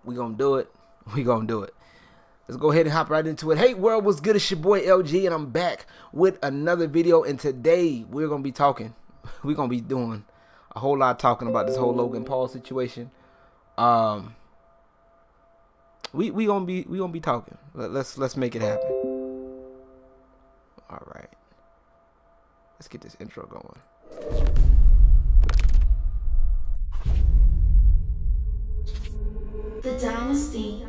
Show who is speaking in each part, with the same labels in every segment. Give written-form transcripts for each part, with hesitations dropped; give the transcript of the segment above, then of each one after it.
Speaker 1: We gonna do it. We gonna do it. Let's go ahead and hop right into it. Hey world, what's good? It's your boy LG, and I'm back with another video. And today we're gonna be talking. We're gonna be doing a whole lot of talking about this whole Logan Paul situation. We gonna be talking. Let's make it happen. All right. Let's get this intro going.
Speaker 2: The Dynasty.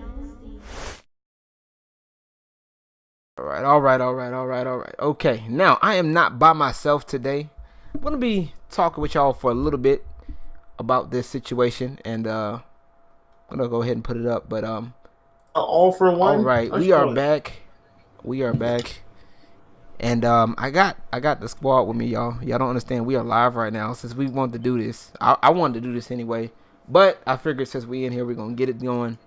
Speaker 1: All right. Okay, now I am not by myself today. I'm gonna be talking with y'all for a little bit about this situation, and I'm gonna go ahead and put it up. But
Speaker 3: all for one.
Speaker 1: All right, we are back. We are back, and I got the squad with me, y'all. Y'all don't understand. We are live right now since we wanted to do this. I wanted to do this anyway, but I figured since we in here, we're gonna get it going.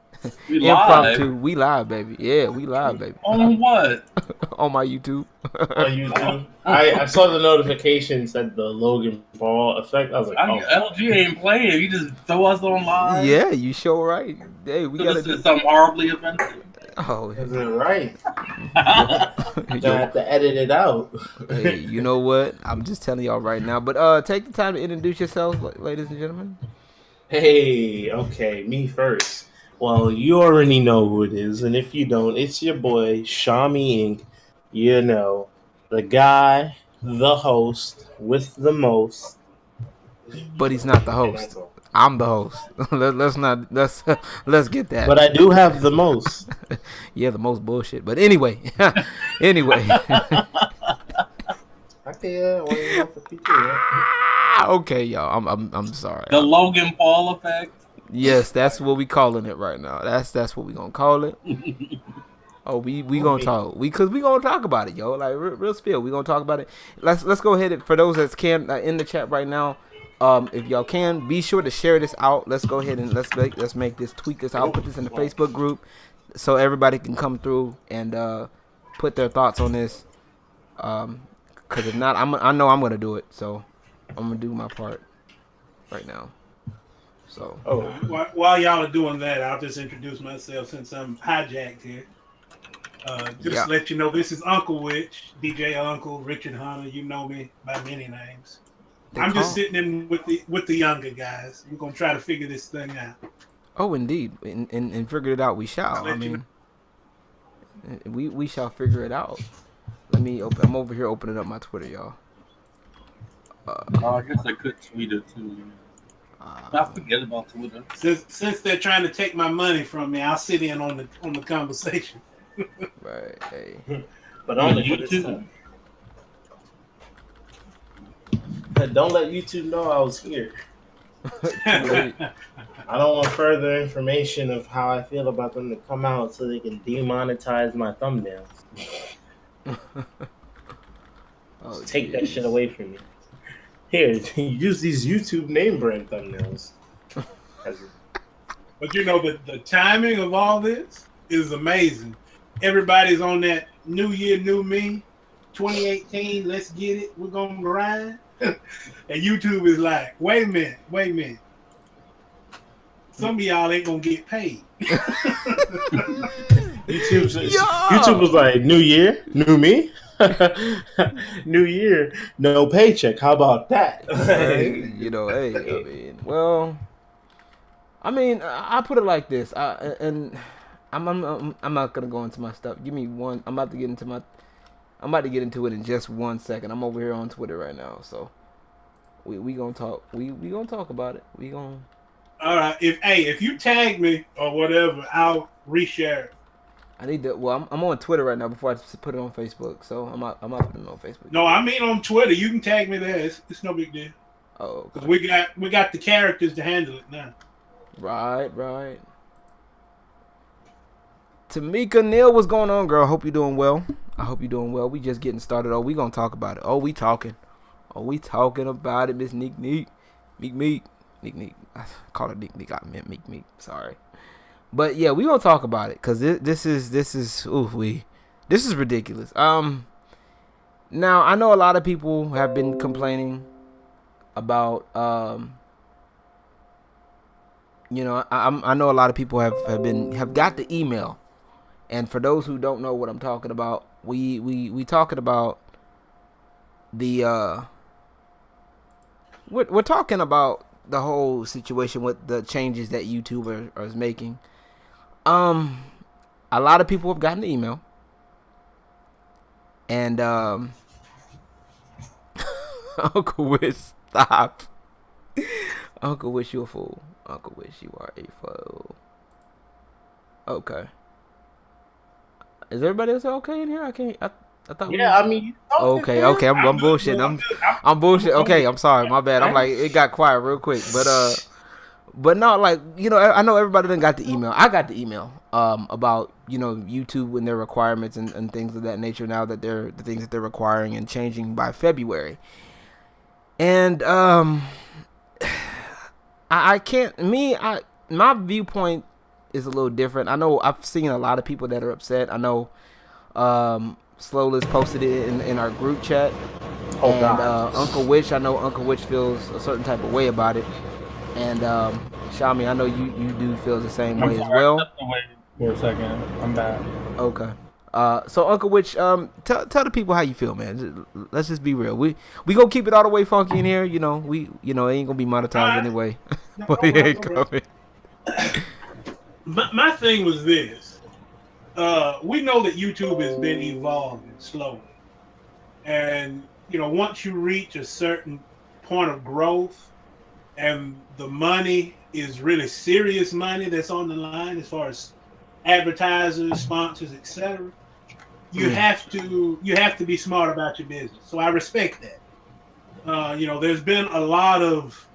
Speaker 4: We
Speaker 1: Impromptu.
Speaker 4: live.
Speaker 1: We live, baby. Yeah, we live, baby.
Speaker 4: On what?
Speaker 1: On my YouTube.
Speaker 3: On YouTube. I saw the notification said the Logan Paul effect. I was like, oh.
Speaker 4: LG ain't playing. You just throw us on live.
Speaker 1: Yeah, you sure right. Hey, we gotta
Speaker 4: do something horribly offensive.
Speaker 1: Oh,
Speaker 3: Is it right?
Speaker 1: I
Speaker 3: have to edit it out.
Speaker 1: Hey, you know what? I'm just telling y'all right now. But take the time to introduce yourselves, ladies and gentlemen.
Speaker 3: Hey, okay, me first. Well, you already know who it is, and if you don't, it's your boy Sha-Me Inc. You know, the guy, the host with the most.
Speaker 1: But he's not the host. I'm the host. Let's get that.
Speaker 3: But I do have the most.
Speaker 1: Yeah, the most bullshit. But anyway, anyway. Okay, y'all. I'm sorry.
Speaker 4: The Logan Paul effect.
Speaker 1: Yes, that's what we calling it right now. That's what we gonna call it. Oh, we gonna talk. We gonna talk about it, yo. Like real spill. We gonna talk about it. Let's go ahead and, for those that can in the chat right now. If y'all can, be sure to share this out. Let's go ahead and let's make this, tweet this out, put this in the Facebook group so everybody can come through and put their thoughts on this. Cause if not, I know I'm gonna do it. So I'm gonna do my part right now. So
Speaker 5: while y'all are doing that, I'll just introduce myself since I'm hijacked here. To let you know, this is Unclewich, DJ Uncle, Richard Hunter. You know me by many names. I'm just sitting in with the younger guys. We're gonna try to figure this thing out.
Speaker 1: Oh, indeed, and figure it out. We shall. I mean, we shall figure it out. Let me open. I'm over here opening up my Twitter, y'all.
Speaker 4: I guess I could tweet it too. I forget about Twitter.
Speaker 5: Since they're trying to take my money from me, I'll sit in on the conversation.
Speaker 1: Right. Hey.
Speaker 3: But only for this time. Don't let YouTube know I was here. I don't want further information of how I feel about them to come out so they can demonetize my thumbnails. Take that shit away from me. Here, use these YouTube name brand thumbnails.
Speaker 5: But you know, the timing of all this is amazing. Everybody's on that new year, new me, 2018, let's get it, we're going to grind. And YouTube is like, wait a minute. Some of y'all ain't going to get paid.
Speaker 3: YouTube was like, new year, new me. New year, no paycheck. How about that?
Speaker 1: Hey, I put it like this. I'm not gonna go into my stuff. Give me one. I'm about to get into it in just 1 second. I'm over here on Twitter right now, so we gonna talk. We gonna talk about it. We gonna.
Speaker 5: All right. If you tag me or whatever, I'll reshare it.
Speaker 1: I need to. Well, I'm on Twitter right now before I put it on Facebook. So I'm not putting it on Facebook.
Speaker 5: No, I mean on Twitter. You can tag me there. It's no big deal.
Speaker 1: Oh, okay.
Speaker 5: we got the characters to handle it now.
Speaker 1: Right. Tamika Neal, what's going on, girl? Hope you're doing well. I hope you're doing well. We just getting started. Oh, we gonna talk about it. We talking about it, Miss Neek. Meek. I call her Neek. I meant Meek. Sorry. But yeah, we gonna talk about it because this is ridiculous. Now I know a lot of people have been complaining about you know, I know a lot of people have got the email, and for those who don't know what I'm talking about, we talking about the we're talking about the whole situation with the changes that YouTube is making. A lot of people have gotten the email, and Uncle Wish, stop. Uncle Wish, you a fool. Uncle Wish, you are a fool. Okay. Is everybody else okay in here? I can't. I thought.
Speaker 3: Yeah, I mean.
Speaker 1: Okay. I'm bullshitting. I'm bullshit. Okay, I'm sorry. My bad. I'm like, it got quiet real quick, but no, like, you know, I know everybody done got the email. I got the email about, you know, YouTube and their requirements and things of that nature now that they're the things that they're requiring and changing by February. And I can't, my viewpoint is a little different. I know I've seen a lot of people that are upset. I know Slowlist posted it in our group chat.
Speaker 3: Oh,
Speaker 1: and
Speaker 3: God.
Speaker 1: Uncle Witch, I know Uncle Witch feels a certain type of way about it. And Sha-Me, I know you do feel the same way as well.
Speaker 4: Wait for a second. I'm back.
Speaker 1: Okay. So Uncle Witch, tell the people how you feel, man. Let's just be real. We gonna keep it all the way funky in here. You know, it ain't gonna be monetized anyway. But it ain't coming.
Speaker 5: My thing was this. We know that YouTube has been evolving slowly. And, you know, once you reach a certain point of growth and the money is really serious money that's on the line as far as advertisers, sponsors, etc., you have to be smart about your business. So I respect that. You know, there's been a lot of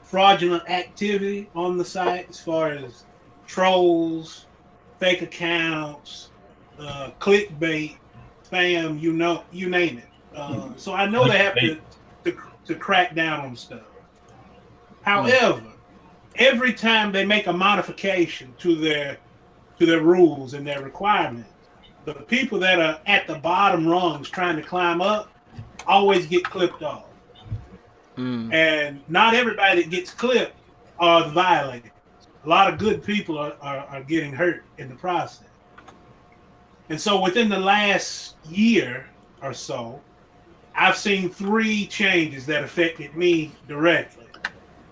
Speaker 5: fraudulent activity on the site as far as trolls, fake accounts, clickbait, spam, you name it. So I know they have to crack down on stuff. However, every time they make a modification to their rules and their requirements, the people that are at the bottom rungs trying to climb up always get clipped off. And not everybody that gets clipped are the violators. A lot of good people are getting hurt in the process. And so within the last year or so, I've seen 3 changes that affected me directly.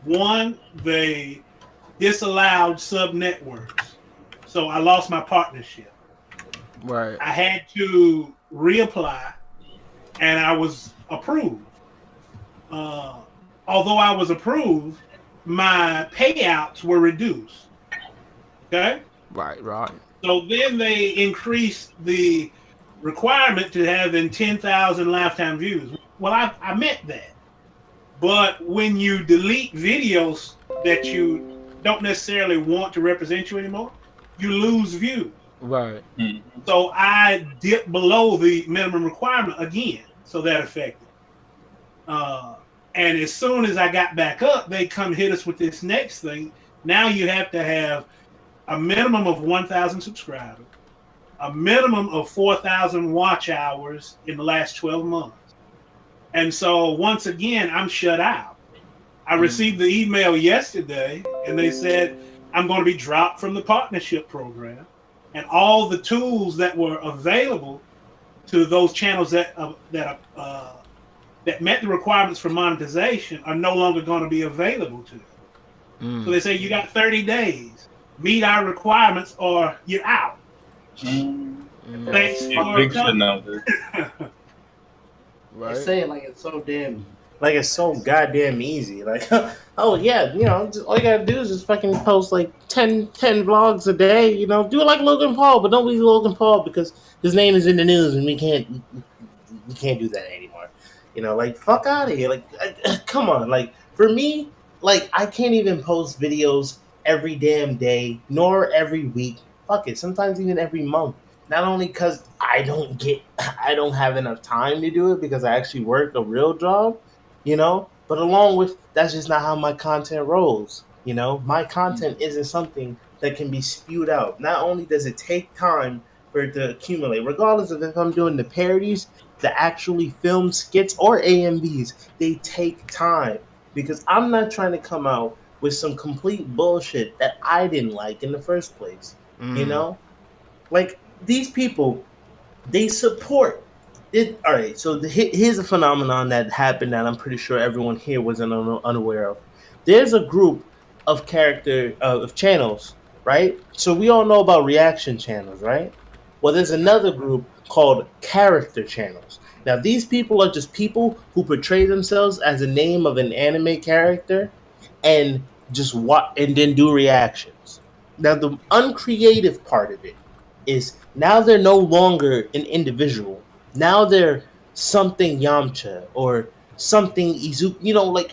Speaker 5: One, they disallowed sub-networks. So I lost my partnership.
Speaker 1: Right.
Speaker 5: I had to reapply, and I was approved. Although I was approved, my payouts were reduced. Okay?
Speaker 1: Right.
Speaker 5: So then they increased the requirement to having 10,000 lifetime views. Well, I met that. But when you delete videos that you don't necessarily want to represent you anymore, you lose views.
Speaker 1: Right.
Speaker 5: So I dipped below the minimum requirement again. So that affected. And as soon as I got back up, they come hit us with this next thing. Now you have to have a minimum of 1,000 subscribers, a minimum of 4,000 watch hours in the last 12 months. And so once again, I'm shut out. I received the email yesterday, and they said I'm going to be dropped from the partnership program, and all the tools that were available to those channels that met the requirements for monetization are no longer going to be available to them. So they say you got 30 days, meet our requirements, or you're out. Thanks for coming.
Speaker 3: Right. They say it like it's so damn, like it's so goddamn easy. Like, oh yeah, you know, all you gotta do is just fucking post like 10 vlogs a day. You know, do it like Logan Paul, but don't be Logan Paul because his name is in the news and we can't do that anymore. You know, like fuck out of here. Like, come on. Like for me, like I can't even post videos every damn day, nor every week. Fuck it. Sometimes even every month. Not only because I don't have enough time to do it because I actually work a real job, you know, but along with that's just not how my content rolls. You know, my content isn't something that can be spewed out. Not only does it take time for it to accumulate, regardless of if I'm doing the parodies, the actually filmed skits or AMVs, they take time because I'm not trying to come out with some complete bullshit that I didn't like in the first place. You
Speaker 1: Mm.
Speaker 3: know, like these people, they support it. All right, so here's a phenomenon that happened that I'm pretty sure everyone here wasn't unaware of. There's a group of of channels, right? So we all know about reaction channels, right? Well, there's another group called character channels. Now, these people are just people who portray themselves as a name of an anime character and just watch and then do reactions. Now, the uncreative part of it is now they're no longer an individual. Now they're something Yamcha or something Izuku, like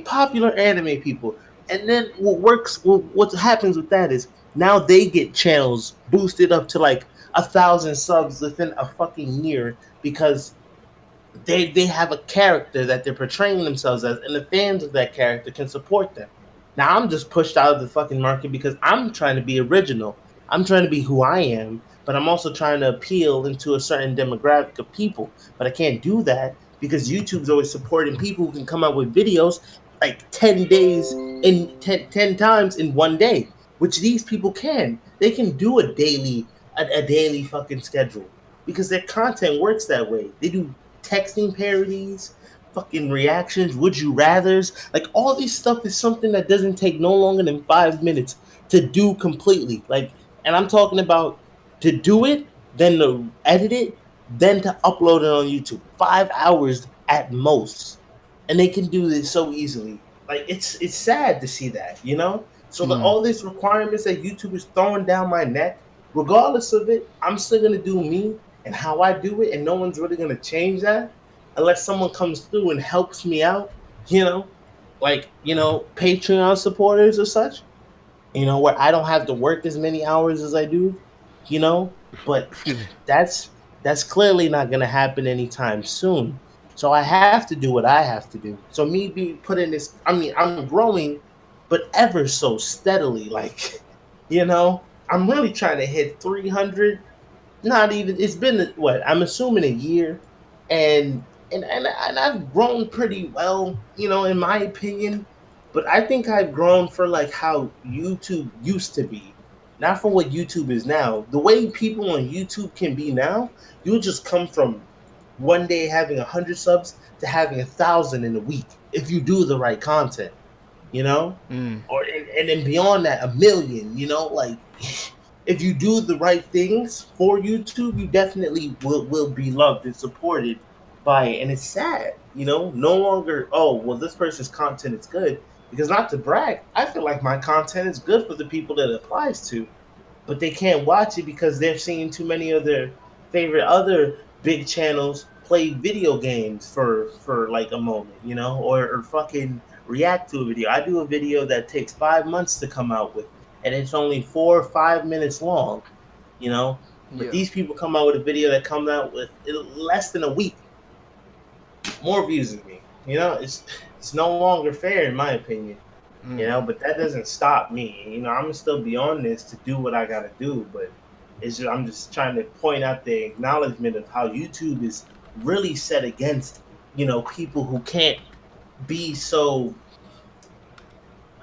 Speaker 3: popular anime people. And then what happens with that is now they get channels boosted up to like 1,000 subs within a fucking year because they have a character that they're portraying themselves as, and the fans of that character can support them. Now I'm just pushed out of the fucking market because I'm trying to be original. I'm trying to be who I am, but I'm also trying to appeal into a certain demographic of people. But I can't do that because YouTube's always supporting people who can come out with videos like 10 days in 10 times in one day, which these people can. They can do a daily fucking schedule because their content works that way. They do texting parodies, fucking reactions, would you rather's. Like all these stuff is something that doesn't take no longer than 5 minutes to do completely. Like, and I'm talking about to do it, then to edit it, then to upload it on YouTube. 5 hours at most. And they can do this so easily. Like it's sad to see that, So all these requirements that YouTube is throwing down my neck, regardless of it, I'm still gonna do me and how I do it, and no one's really gonna change that unless someone comes through and helps me out, Patreon supporters or such, where I don't have to work as many hours as I do, but that's clearly not gonna happen anytime soon. So I have to do what I have to do. So me being put in this, I'm growing, but ever so steadily, I'm really trying to hit 300. Not even. It's been what I'm assuming a year, and I've grown pretty well, in my opinion. But I think I've grown for like how YouTube used to be, not for what YouTube is now. The way people on YouTube can be now, you'll just come from one day having 100 subs to having 1,000 in a week if you do the right content, or and then beyond that, 1,000,000, like. If you do the right things for YouTube, you definitely will be loved and supported by it. And it's sad, no longer, oh, well, this person's content is good. Because not to brag, I feel like my content is good for the people that it applies to. But they can't watch it because they're seeing too many of their favorite other big channels play video games for like a moment, or fucking react to a video. I do a video that takes 5 months to come out with, and it's only 4 or 5 minutes long, But these people come out with a video that comes out with less than a week, more views than me. It's no longer fair in my opinion. But that doesn't stop me. I'm gonna still be on this to do what I gotta do. But I'm just trying to point out the acknowledgement of how YouTube is really set against, people who can't be so.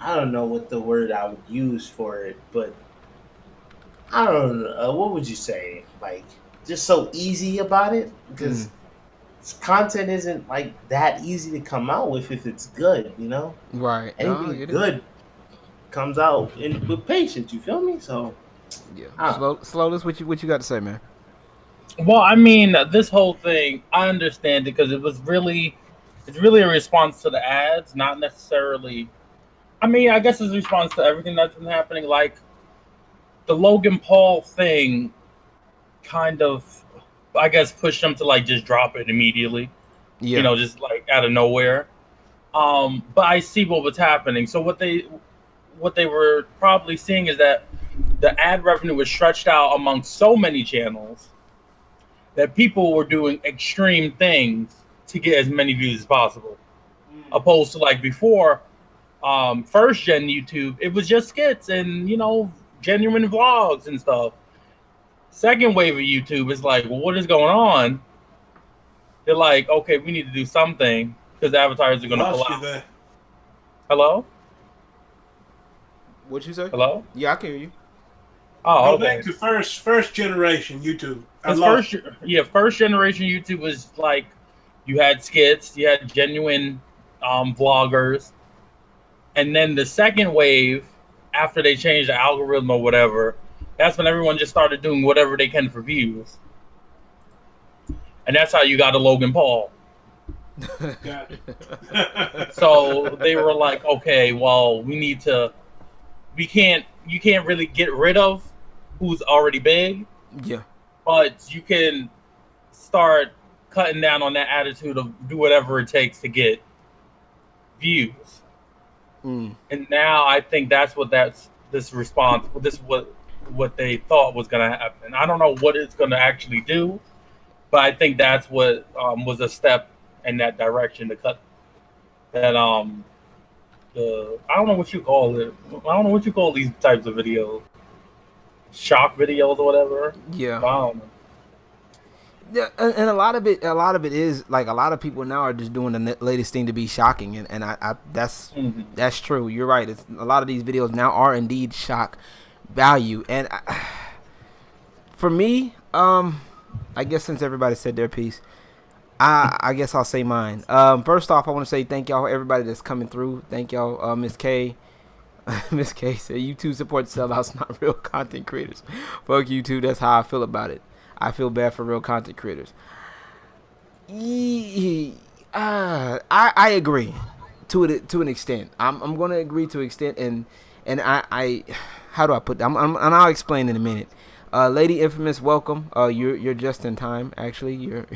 Speaker 3: I don't know what the word I would use for it, but I don't know. What would you say? Like, just so easy about it? Because content isn't like that easy to come out with if it's good,
Speaker 1: Right.
Speaker 3: Anything good comes out with patience. You feel me? So
Speaker 1: yeah. Slowlist, what you got to say, man?
Speaker 4: Well, this whole thing, I understand it because it's really a response to the ads, not necessarily. I guess it's a response to everything that's been happening. Like the Logan Paul thing, kind of, I guess, pushed them to like just drop it immediately. Yeah. Just like out of nowhere. But I see what was happening. So what they were probably seeing is that the ad revenue was stretched out among so many channels that people were doing extreme things to get as many views as possible, opposed to like before. First gen YouTube, it was just skits and genuine vlogs and stuff. Second wave of YouTube is like, well, what is going on? They're like, okay, we need to do something because the advertisers are going to pull out. Hello?
Speaker 1: What you say?
Speaker 4: Hello?
Speaker 1: Yeah, I can hear you.
Speaker 4: Oh,
Speaker 5: Go
Speaker 4: okay.
Speaker 5: back to first generation YouTube.
Speaker 4: Because first generation YouTube was like you had skits, you had genuine vloggers, and then the second wave, after they changed the algorithm or whatever, that's when everyone just started doing whatever they can for views, and that's how you got a Logan Paul.
Speaker 5: Got it.
Speaker 4: So they were like, okay, well, you can't really get rid of who's already big,
Speaker 1: Yeah.
Speaker 4: but you can start cutting down on that attitude of do whatever it takes to get views.
Speaker 1: Mm.
Speaker 4: And now I think that's what what they thought was going to happen. I don't know what it's going to actually do, but I think that's what was a step in that direction to cut that I don't know what you call it. I don't know what you call these types of videos. Shock videos or whatever.
Speaker 1: Yeah.
Speaker 4: I don't know.
Speaker 1: Yeah, and a lot of it is like a lot of people now are just doing the latest thing to be shocking, and I that's that's true. You're right. It's a lot of these videos now are indeed shock value, and for me, I guess since everybody said their piece, I guess I'll say mine. First off, I want to say thank y'all everybody that's coming through. Thank y'all, Miss K. Miss K said YouTube supports sellouts, not real content creators. Fuck YouTube. That's how I feel about it. I feel bad for real content creators. I agree to an extent. I'm going to agree to an extent, and I how do I put that? And I'll explain in a minute. Lady Infamous, welcome. You're just in time. Actually, you're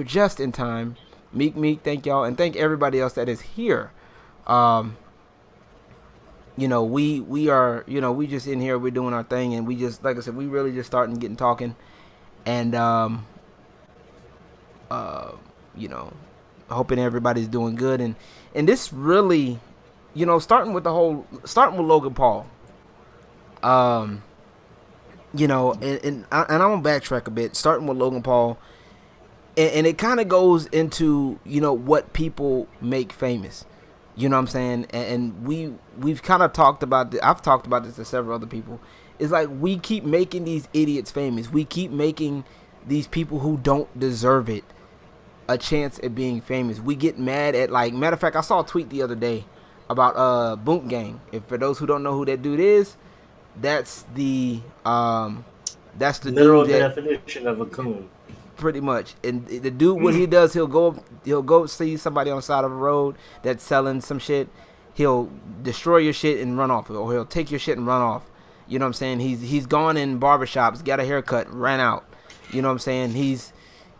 Speaker 1: just in time. Meek, thank y'all, and thank everybody else that is here. You know, we are, you know, we just in here, we're doing our thing, and we just, like I said, we really just starting getting talking. And you know, hoping everybody's doing good, and this really, you know, starting with Logan Paul, you know, and I'm gonna backtrack a bit, starting with Logan Paul, and it kind of goes into, you know, what people make famous, you know what I'm saying, and we've kind of talked about this. I've talked about this to several other people. It's like we keep making these idiots famous. We keep making these people who don't deserve it a chance at being famous. We get mad at, like, matter of fact, I saw a tweet the other day about Boot Gang. If for those who don't know who that dude is, that's the
Speaker 3: literal
Speaker 1: dude that,
Speaker 3: definition of a coon.
Speaker 1: pretty much. And the dude, what he does, he'll go see somebody on the side of a road that's selling some shit. He'll destroy your shit and run off, or he'll take your shit and run off. You know what I'm saying? He's gone in barbershops, got a haircut, ran out. You know what I'm saying?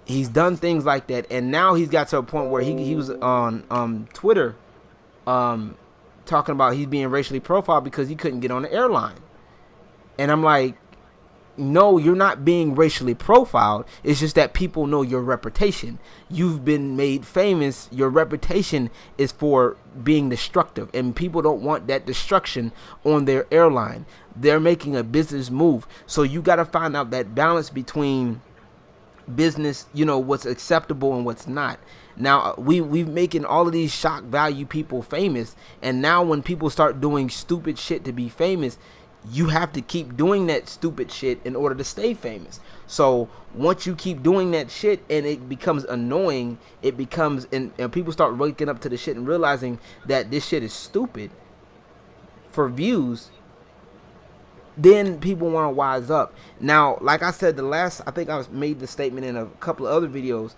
Speaker 1: He's done things like that, and now he's got to a point where he was on Twitter talking about he's being racially profiled because he couldn't get on the airline. And I'm like, no, you're not being racially profiled. It's just that people know your reputation. You've been made famous. Your reputation is for being destructive, and people don't want that destruction on their airline. They're making a business move. So you got to find out that balance between business, you know, what's acceptable and what's not. Now, we've making all of these shock value people famous, and now when people start doing stupid shit to be famous, you have to keep doing that stupid shit in order to stay famous. So once you keep doing that shit and it becomes annoying, it becomes, and people start waking up to the shit and realizing that this shit is stupid for views, then people want to wise up. Now, like I said, I think I made the statement in a couple of other videos,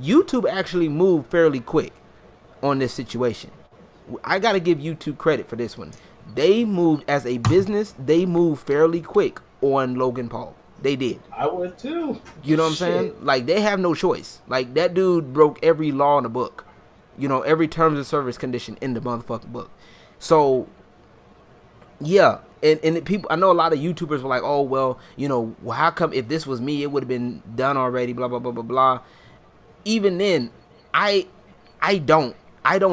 Speaker 1: YouTube actually moved fairly quick on this situation. I got to give YouTube credit for this one. They moved as a business. They moved fairly quick on Logan Paul. They did.
Speaker 3: I would too.
Speaker 1: You know what I'm saying? Like, they have no choice. Like, that dude broke every law in the book. You know, every terms of service condition in the motherfucking book. So, yeah. And people, I know a lot of YouTubers were like, oh, well, you know, how come if this was me, it would have been done already, blah, blah, blah, blah, blah. Even then, I don't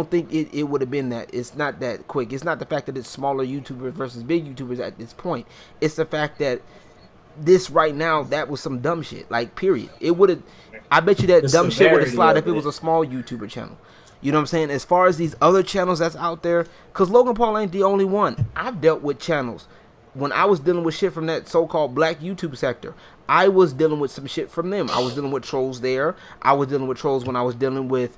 Speaker 1: think it would have been that. It's not that quick. It's not the fact that it's smaller YouTubers versus big YouTubers at this point. It's the fact that this right now, that was some dumb shit. Like, period. It would have, I bet you that dumb shit would have slid if it was a small YouTuber channel. You know what I'm saying? As far as these other channels that's out there, because Logan Paul ain't the only one. I've dealt with channels. When I was dealing with shit from that so-called black YouTube sector, I was dealing with some shit from them. I was dealing with trolls there. I was dealing with trolls when I was dealing with,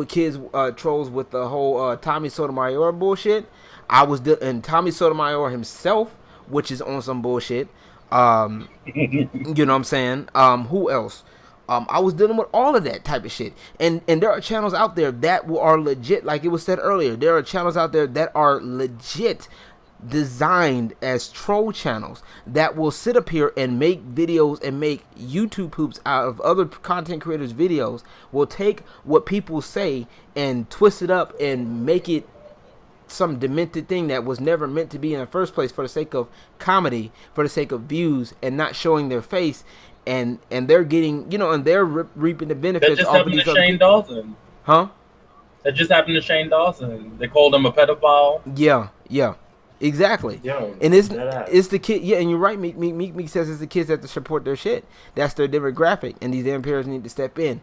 Speaker 1: kids, trolls with the whole Tommy Sotomayor bullshit. And Tommy Sotomayor himself, which is on some bullshit. You know what I'm saying? Who else? I was dealing with all of that type of shit. And there are channels out there that are legit, like it was said earlier. There are channels out there that are legit designed as troll channels that will sit up here and make videos and make YouTube poops out of other content creators' videos, will take what people say and twist it up and make it some demented thing that was never meant to be in the first place, for the sake of comedy, for the sake of views, and not showing their face. And they're getting, you know, and they're reaping the benefits.
Speaker 4: That just
Speaker 1: off
Speaker 4: happened
Speaker 1: of
Speaker 4: to
Speaker 1: these
Speaker 4: Shane Dawson.
Speaker 1: Huh?
Speaker 4: That just happened to Shane Dawson. They called him a pedophile.
Speaker 1: Yeah, exactly.
Speaker 3: Yo,
Speaker 1: and it's the kid. Yeah, and you're right. Meek says it's the kids that support their shit. That's their demographic, and these damn parents need to step in.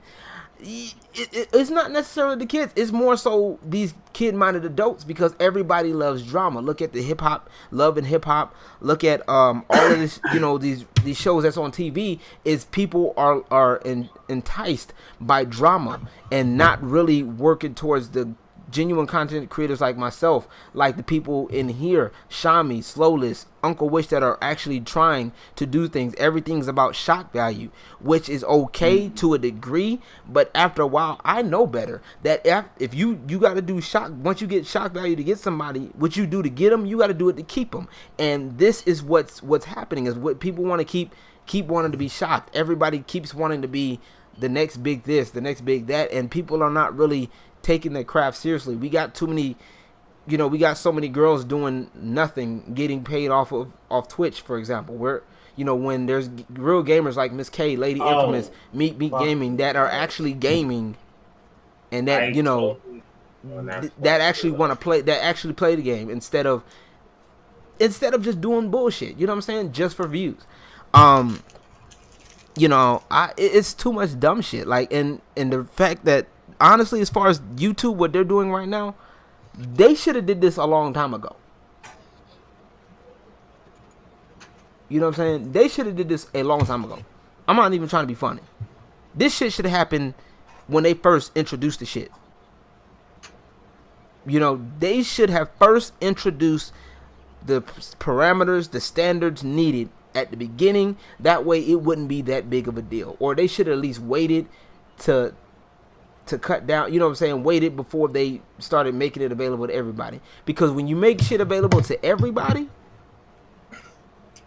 Speaker 1: It's not necessarily the kids. It's more so these kid-minded adults, because everybody loves drama. Look at the hip hop, Love and Hip Hop. Look at all of this. You know, these shows that's on TV. Is people are enticed by drama and not really working towards the genuine content creators like myself, like the people in here, Sha-Me, Slowlist, Unclewich, that are actually trying to do things. Everything's about shock value, which is okay to a degree, but after a while, I know better. That if you got to do shock, once you get shock value to get somebody, what you do to get them, you got to do it to keep them. And this is what's happening, is what people want to keep wanting to be shocked. Everybody keeps wanting to be the next big this, the next big that, and people are not really taking their craft seriously. We got too many, you know, we got so many girls doing nothing, getting paid off Twitch, for example. Where, you know, when there's real gamers like Miss K, Lady Infamous, Meek Gaming, that are actually gaming, and that, you know, that actually want to play, that actually play the game instead of just doing bullshit. You know what I'm saying? Just for views. You know, it's too much dumb shit. Like, and the fact that, honestly, as far as YouTube, what they're doing right now, they should have did this a long time ago. You know what I'm saying? They should have did this a long time ago. I'm not even trying to be funny. This shit should have happened when they first introduced the shit. You know, they should have first introduced the parameters, the standards needed at the beginning. That way it wouldn't be that big of a deal. Or they should have at least waited to cut down, you know what I'm saying, waited before they started making it available to everybody. Because when you make shit available to everybody,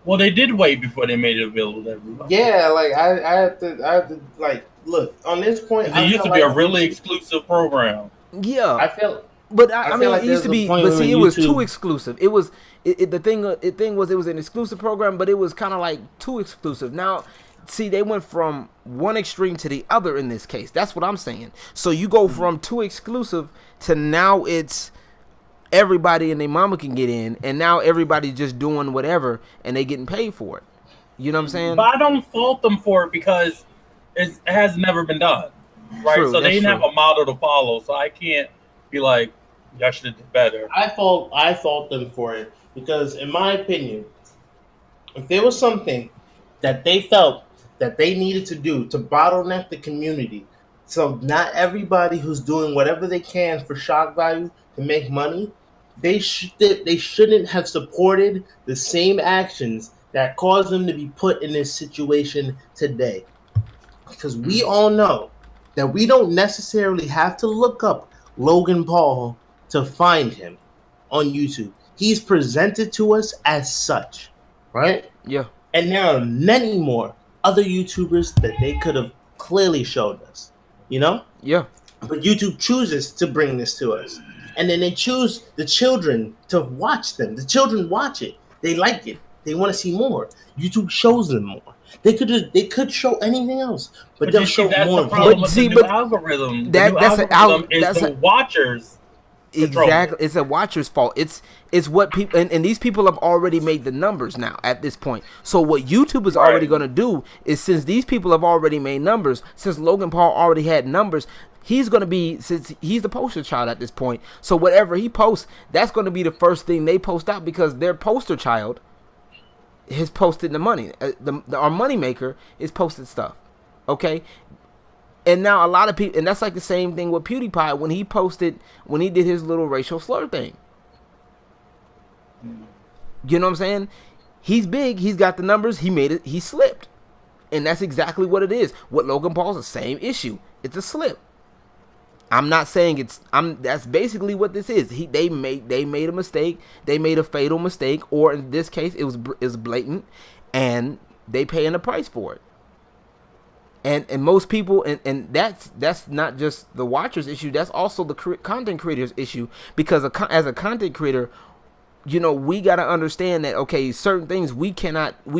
Speaker 4: well, they did wait before they made it available to everybody.
Speaker 3: Yeah, like I have to like look on this point.
Speaker 4: It used to be a really exclusive program.
Speaker 1: Yeah,
Speaker 3: I felt,
Speaker 1: but I mean,
Speaker 3: like
Speaker 1: it used to be, but see, it was too exclusive. It was the thing was it was an exclusive program, but it was kind of like too exclusive. Now, see, they went from one extreme to the other in this case. That's what I'm saying. So you go from too exclusive to now it's everybody and their mama can get in, and now everybody's just doing whatever and they getting paid for it. You know what I'm saying?
Speaker 4: But I don't fault them for it, because it has never been done, right?
Speaker 1: True,
Speaker 4: so they didn't
Speaker 1: true.
Speaker 4: have a model to follow. So I can't be like, y'all should have did better.
Speaker 3: I fault them for it, because in my opinion, if there was something that they felt that they needed to do to bottleneck the community, so not everybody who's doing whatever they can for shock value to make money, they shouldn't have supported the same actions that caused them to be put in this situation today. Because we all know that we don't necessarily have to look up Logan Paul to find him on YouTube. He's presented to us as such, right?
Speaker 1: Yeah.
Speaker 3: And there are many more other YouTubers that they could have clearly showed us, you know?
Speaker 1: Yeah.
Speaker 3: But YouTube chooses to bring this to us. And then they choose the children to watch them. The children watch it. They like it. They want to see more. YouTube shows them more. They could show anything else, but they'll show
Speaker 4: that's
Speaker 3: more.
Speaker 4: The problem
Speaker 1: But
Speaker 4: with
Speaker 1: see,
Speaker 4: the
Speaker 1: but
Speaker 4: new algorithm.
Speaker 1: that-
Speaker 4: The new
Speaker 1: that's an
Speaker 4: algorithm is
Speaker 1: that's
Speaker 4: the
Speaker 1: a-
Speaker 4: watchers
Speaker 1: Exactly. It's a watcher's fault. It's what people and these people have already made the numbers now at this point. So what YouTube is already going to do is, since these people have already made numbers, since Logan Paul already had numbers, he's going to be, since he's the poster child at this point. So whatever he posts, that's going to be the first thing they post out, because their poster child has posted the money. Our money maker is posted stuff. Okay. And now a lot of people, and that's like the same thing with PewDiePie when he did his little racial slur thing. You know what I'm saying? He's big. He's got the numbers. He made it. He slipped. And that's exactly what it is. With Logan Paul's the same issue. It's a slip. I'm not saying that's basically what this is. They made a mistake. They made a fatal mistake, or in this case, it was blatant, and they paying the price for it. And most people, and that's not just the watcher's issue, that's also the content creator's issue, because as a content creator, you know, we got to understand that, okay, certain things we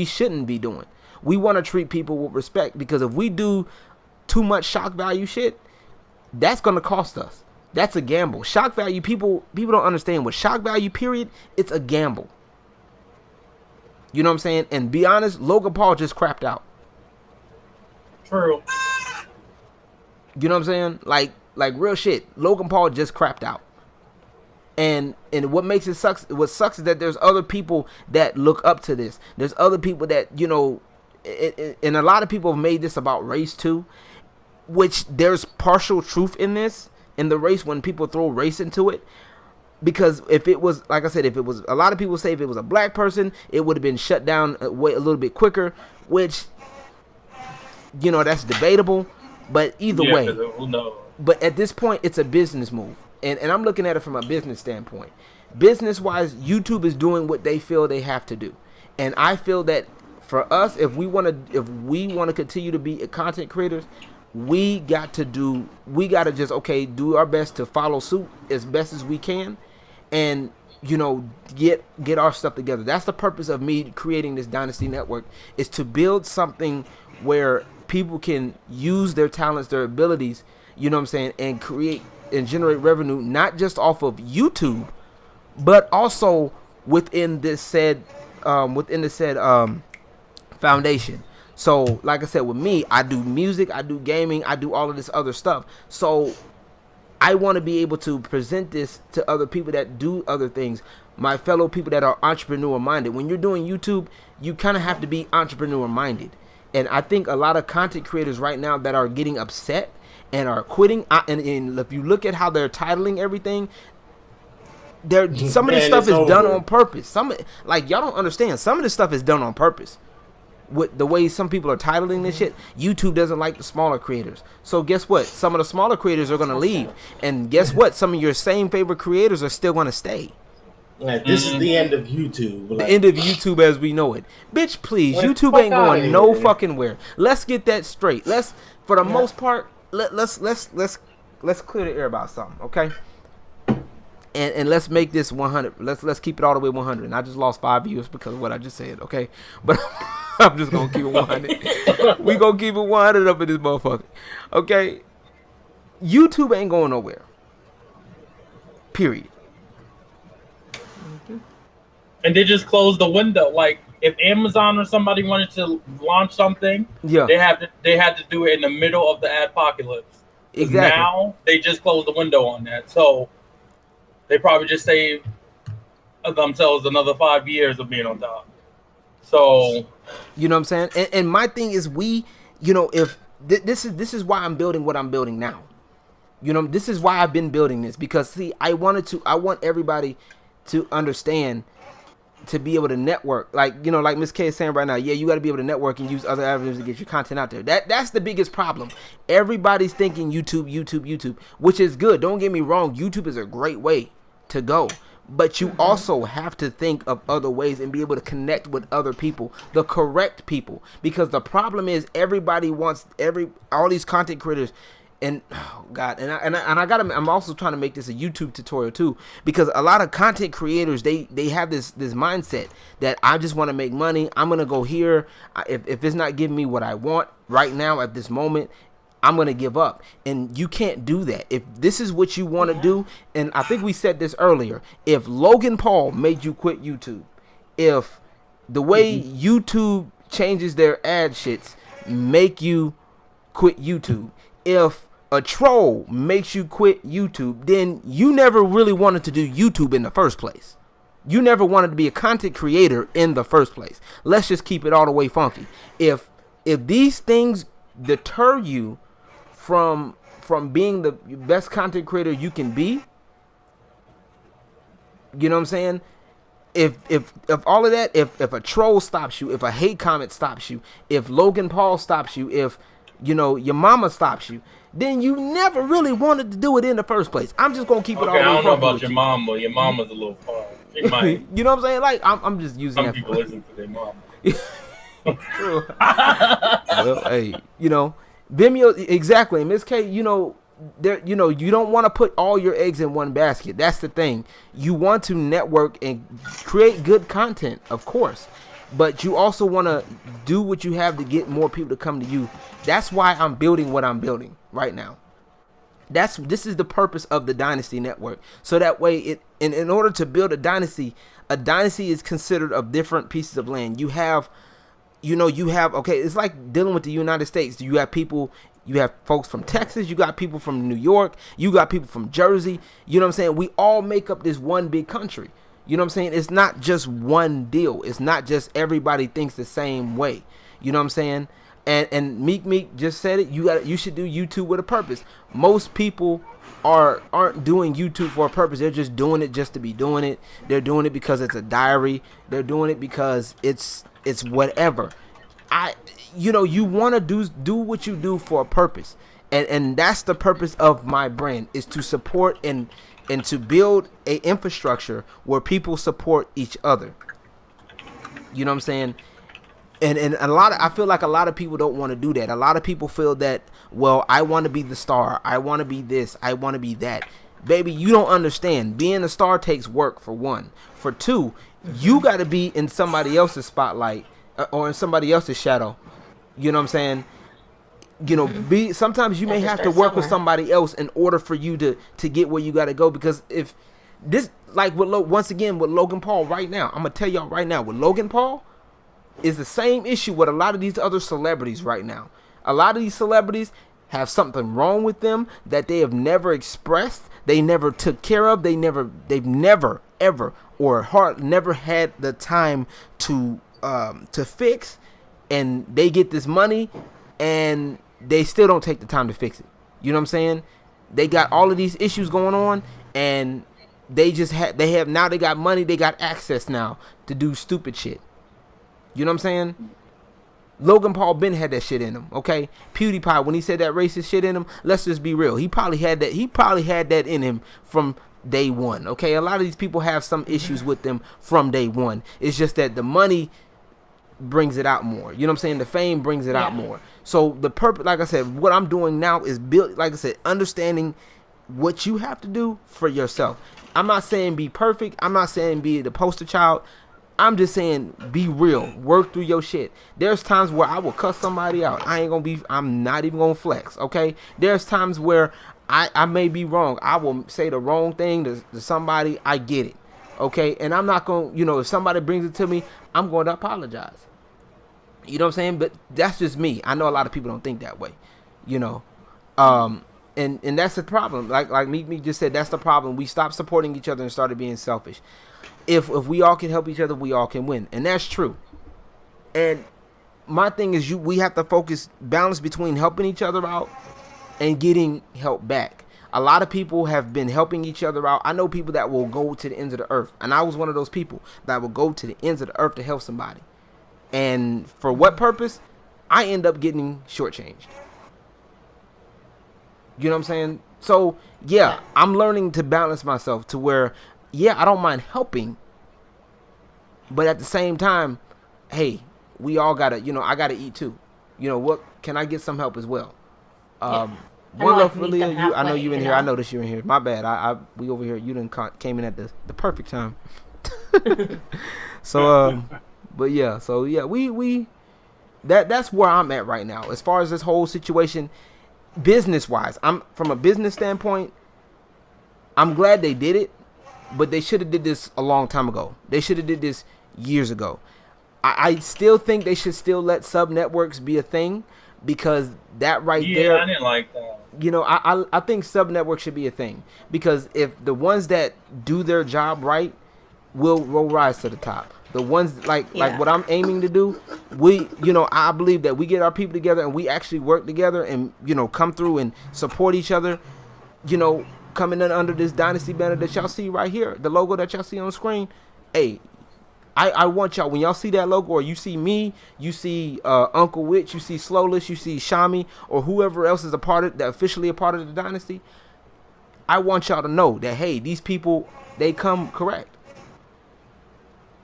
Speaker 1: shouldn't be doing. We want to treat people with respect, because if we do too much shock value shit, that's going to cost us. That's a gamble. Shock value, people don't understand what shock value, period, it's a gamble. You know what I'm saying? And be honest, Logan Paul just crapped out.
Speaker 4: True.
Speaker 1: You know what I'm saying? Like real shit. Logan Paul just crapped out. And what makes it sucks, what sucks is that there's other people that look up to this. There's other people that, you know, and a lot of people have made this about race too, which there's partial truth in this, in the race, when people throw race into it. Because if it was, like I said, if it was, a lot of people say if it was a black person, it would have been shut down a little bit quicker, which, you know, that's debatable, but either way.
Speaker 4: No.
Speaker 1: But at this point, it's a business move, and I'm looking at it from a business standpoint. Business-wise, YouTube is doing what they feel they have to do, and I feel that for us, if we want to continue to be content creators, we got to just do our best to follow suit as best as we can, and, you know, get our stuff together. That's the purpose of me creating this Dynasty Network, is to build something where people can use their talents, their abilities, you know what I'm saying, and create and generate revenue, not just off of YouTube, but also within this said foundation. So, like I said, with me, I do music, I do gaming, I do all of this other stuff. So I want to be able to present this to other people that do other things, my fellow people that are entrepreneur minded. When you're doing YouTube, you kind of have to be entrepreneur minded. And I think a lot of content creators right now that are getting upset and are quitting, and if you look at how they're titling everything, some of this stuff is done on purpose. Like, y'all don't understand. Some of this stuff is done on purpose. With the way some people are titling this shit, YouTube doesn't like the smaller creators. So guess what? Some of the smaller creators are going to leave. And guess what? Some of your same favorite creators are still going to stay.
Speaker 3: Like, this is the end of YouTube.
Speaker 1: The end of YouTube as we know it. Bitch, please. YouTube ain't going no fucking where. Let's get that straight. For the most part, let's clear the air about something, okay? And let's make this 100. Let's keep it all the way 100. And I just lost 5 viewers because of what I just said, okay? But I'm just gonna keep it 100. We gonna keep it 100 up in this motherfucker, okay? YouTube ain't going nowhere. Period.
Speaker 4: And they just closed the window. Like, if Amazon or somebody wanted to launch something,
Speaker 1: yeah,
Speaker 4: they had to do it in the middle of the adpocalypse.
Speaker 1: Exactly.
Speaker 4: Now they just closed the window on that, so they probably just saved themselves another 5 years of being on top. So,
Speaker 1: you know what I'm saying? And my thing is, if this is why I'm building what I'm building now. You know, this is why I've been building this, because see, I want everybody to understand, to be able to network, like, you know, like Miss K is saying right now. Yeah, you got to be able to network and use other avenues to get your content out there. That's the biggest problem. Everybody's thinking YouTube, which is good. Don't get me wrong. YouTube is a great way to go, but you also have to think of other ways and be able to connect with other people, the correct people. Because the problem is, everybody wants all these content creators. And oh God, I'm also trying to make this a YouTube tutorial too, because a lot of content creators, they have this mindset that I just want to make money. I'm gonna go here. If it's not giving me what I want right now at this moment, I'm going to give up. And you can't do that. If this is what you want to do, and I think we said this earlier, if Logan Paul made you quit YouTube, if the way YouTube changes their ad shits make you quit YouTube, if a troll makes you quit YouTube, then you never really wanted to do YouTube in the first place. You never wanted to be a content creator in the first place. Let's just keep it all the way funky. If these things deter you from being the best content creator you can be, you know what I'm saying? If all of that, if a troll stops you, if a hate comment stops you, if Logan Paul stops you, if your mama stops you, then you never really wanted to do it in the first place. I'm just gonna keep it all the way
Speaker 4: I don't know
Speaker 1: funky
Speaker 4: about
Speaker 1: with
Speaker 4: your
Speaker 1: you.
Speaker 4: mama. Your mama's a little far. It might.
Speaker 1: You know what I'm saying? Like I'm just using
Speaker 4: Some
Speaker 1: that.
Speaker 4: people listen to their mama.
Speaker 1: Well, hey, Vimeo, exactly. Miss K, you don't want to put all your eggs in one basket. That's the thing. You want to network and create good content, of course, but you also want to do what you have to get more people to come to you. That's why I'm building what I'm building right now. This is the purpose of the Dynasty Network. So that way, in order to build a dynasty is considered of different pieces of land. You have okay, it's like dealing with the United States. You have folks from Texas, you got people from New York, you got people from Jersey. You know what I'm saying? We all make up this one big country. You know what I'm saying? It's not just one deal. It's not just everybody thinks the same way. You know what I'm saying? And Meek just said it. You should do YouTube with a purpose. Most people aren't doing YouTube for a purpose. They're just doing it just to be doing it. They're doing it because it's a diary. They're doing it because it's whatever. You want to do what you do for a purpose. And that's the purpose of my brand, is to support and to build a infrastructure where people support each other. You know what I'm saying? And I feel like a lot of people don't want to do that. A lot of people feel that, well, I want to be the star. I want to be this. I want to be that. Baby, you don't understand. Being a star takes work, for one. For two, you got to be in somebody else's spotlight or in somebody else's shadow. You know what I'm saying? Sometimes you may have to work with somebody else in order for you to get where you got to go. Because if this, like once again with Logan Paul right now, I'm gonna tell y'all right now, with Logan Paul is the same issue with a lot of these other celebrities right now. A lot of these celebrities have something wrong with them that they have never expressed, they never took care of, they've never ever never had the time to fix, and they get this money and they still don't take the time to fix it. You know what I'm saying? They got all of these issues going on, and they got money, they got access now to do stupid shit. You know what I'm saying? Logan Paul Ben had that shit in him, okay? PewDiePie, when he said that racist shit in him, let's just be real. He probably had that in him from day one, okay? A lot of these people have some issues with them from day one. It's just that the money brings it out more. You know what I'm saying? The fame brings it out more. So the purpose, like I said, what I'm doing now is understanding what you have to do for yourself. I'm not saying be perfect. I'm not saying be the poster child. I'm just saying be real. Work through your shit. There's times where I will cuss somebody out. I'm not even gonna flex, okay? There's times where I may be wrong. I will say the wrong thing to somebody. I get it, okay? And I'm not gonna, if somebody brings it to me, I'm going to apologize. You know what I'm saying? But that's just me. I know a lot of people don't think that way, and that's the problem. Like Meek just said, that's the problem. We stopped supporting each other and started being selfish. If we all can help each other, we all can win, and that's true. And my thing is, we have to balance between helping each other out and getting help back. A lot of people have been helping each other out. I know people that will go to the ends of the earth, and I was one of those people that will go to the ends of the earth to help somebody. And for what purpose? I end up getting shortchanged. You know what I'm saying? So, yeah, I'm learning to balance myself to where, I don't mind helping, but at the same time, hey, we all gotta, I gotta eat too. What can I get some help as well? One love for Leah. I know you in here. I noticed you in here. My bad. We over here. You didn't came in at the perfect time. So, but yeah. So yeah, we that's where I'm at right now. As far as this whole situation, business wise, I'm from a business standpoint, I'm glad they did it, but they should have did this a long time ago. They should have did this years ago. I still think they should still let sub networks be a thing, because that right there.
Speaker 4: I didn't like that.
Speaker 1: You know, I think sub networks should be a thing, because if the ones that do their job right will rise to the top. The ones like what I'm aiming to do, I believe that we get our people together and we actually work together and, come through and support each other, coming in under this Dynasty banner that y'all see right here, the logo that y'all see on the screen. Hey, I want y'all, when y'all see that logo, or you see me, you see Unclewich, you see Slowlist, you see Sha-Me, or whoever else is officially a part of the Dynasty, I want y'all to know that, hey, these people, they come correct.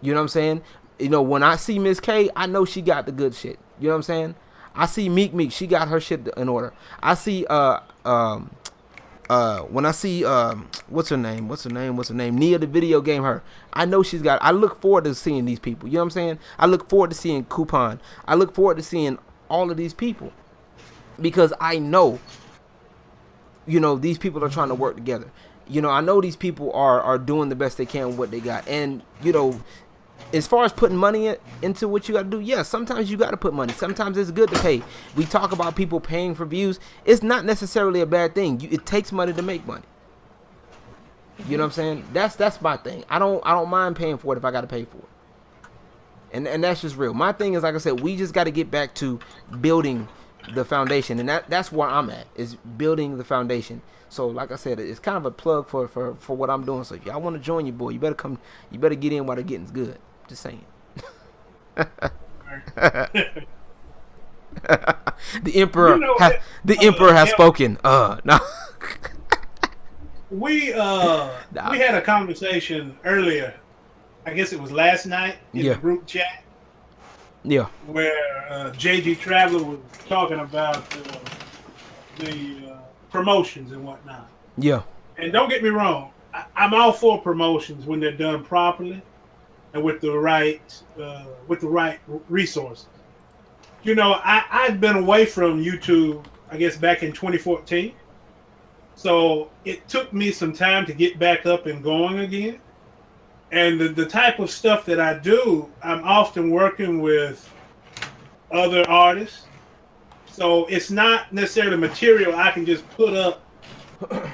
Speaker 1: You know what I'm saying? When I see Miss K, I know she got the good shit. You know what I'm saying? I see Meek, she got her shit in order. I see when I see what's her name? Nia the video game, her. I know she's got. I look forward to seeing these people. You know what I'm saying? I look forward to seeing Coupon. I look forward to seeing all of these people, because I know, these people are trying to work together. I know these people are doing the best they can with what they got. And, as far as putting money into what you got to do, yeah, sometimes you got to put money. Sometimes it's good to pay. We talk about people paying for views. It's not necessarily a bad thing. It takes money to make money. You know what I'm saying? That's my thing. I don't mind paying for it if I got to pay for it. And that's just real. My thing is, like I said, we just got to get back to building the foundation. And that's where I'm at, is building the foundation. So, like I said, it's kind of a plug for what I'm doing. So, if y'all want to join your boy, you better come. You better get in while the getting's good. Just saying. The emperor has spoken. No.
Speaker 5: We had a conversation earlier. I guess it was last night in the group chat.
Speaker 1: Yeah.
Speaker 5: Where JG Traveler was talking about the promotions and whatnot.
Speaker 1: Yeah. And
Speaker 5: don't get me wrong, I'm all for promotions when they're done properly and with the right resources. I've been away from YouTube, I guess, back in 2014. So it took me some time to get back up and going again. And the type of stuff that I do, I'm often working with other artists. So it's not necessarily material I can just put up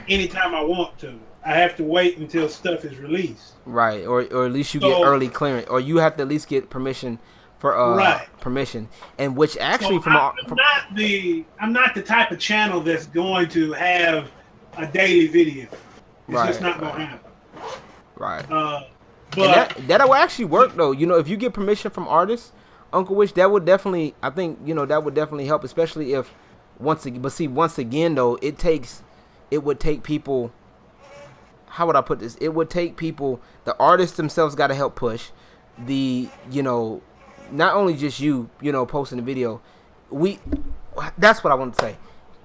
Speaker 5: anytime I want to. I have to wait until stuff is released.
Speaker 1: Right, or at least you get early clearance, or you have to at least get permission for permission, and which actually
Speaker 5: I'm not the type of channel that's going to have a daily video. It's just not going to happen.
Speaker 1: Right.
Speaker 5: But
Speaker 1: that will actually work though. If you get permission from artists, Unclewich, that would definitely, I think, that would definitely help, especially if once again though, it would take people. How would I put this? It would take people. The artists themselves got to help push. Not only just posting the video. That's what I want to say.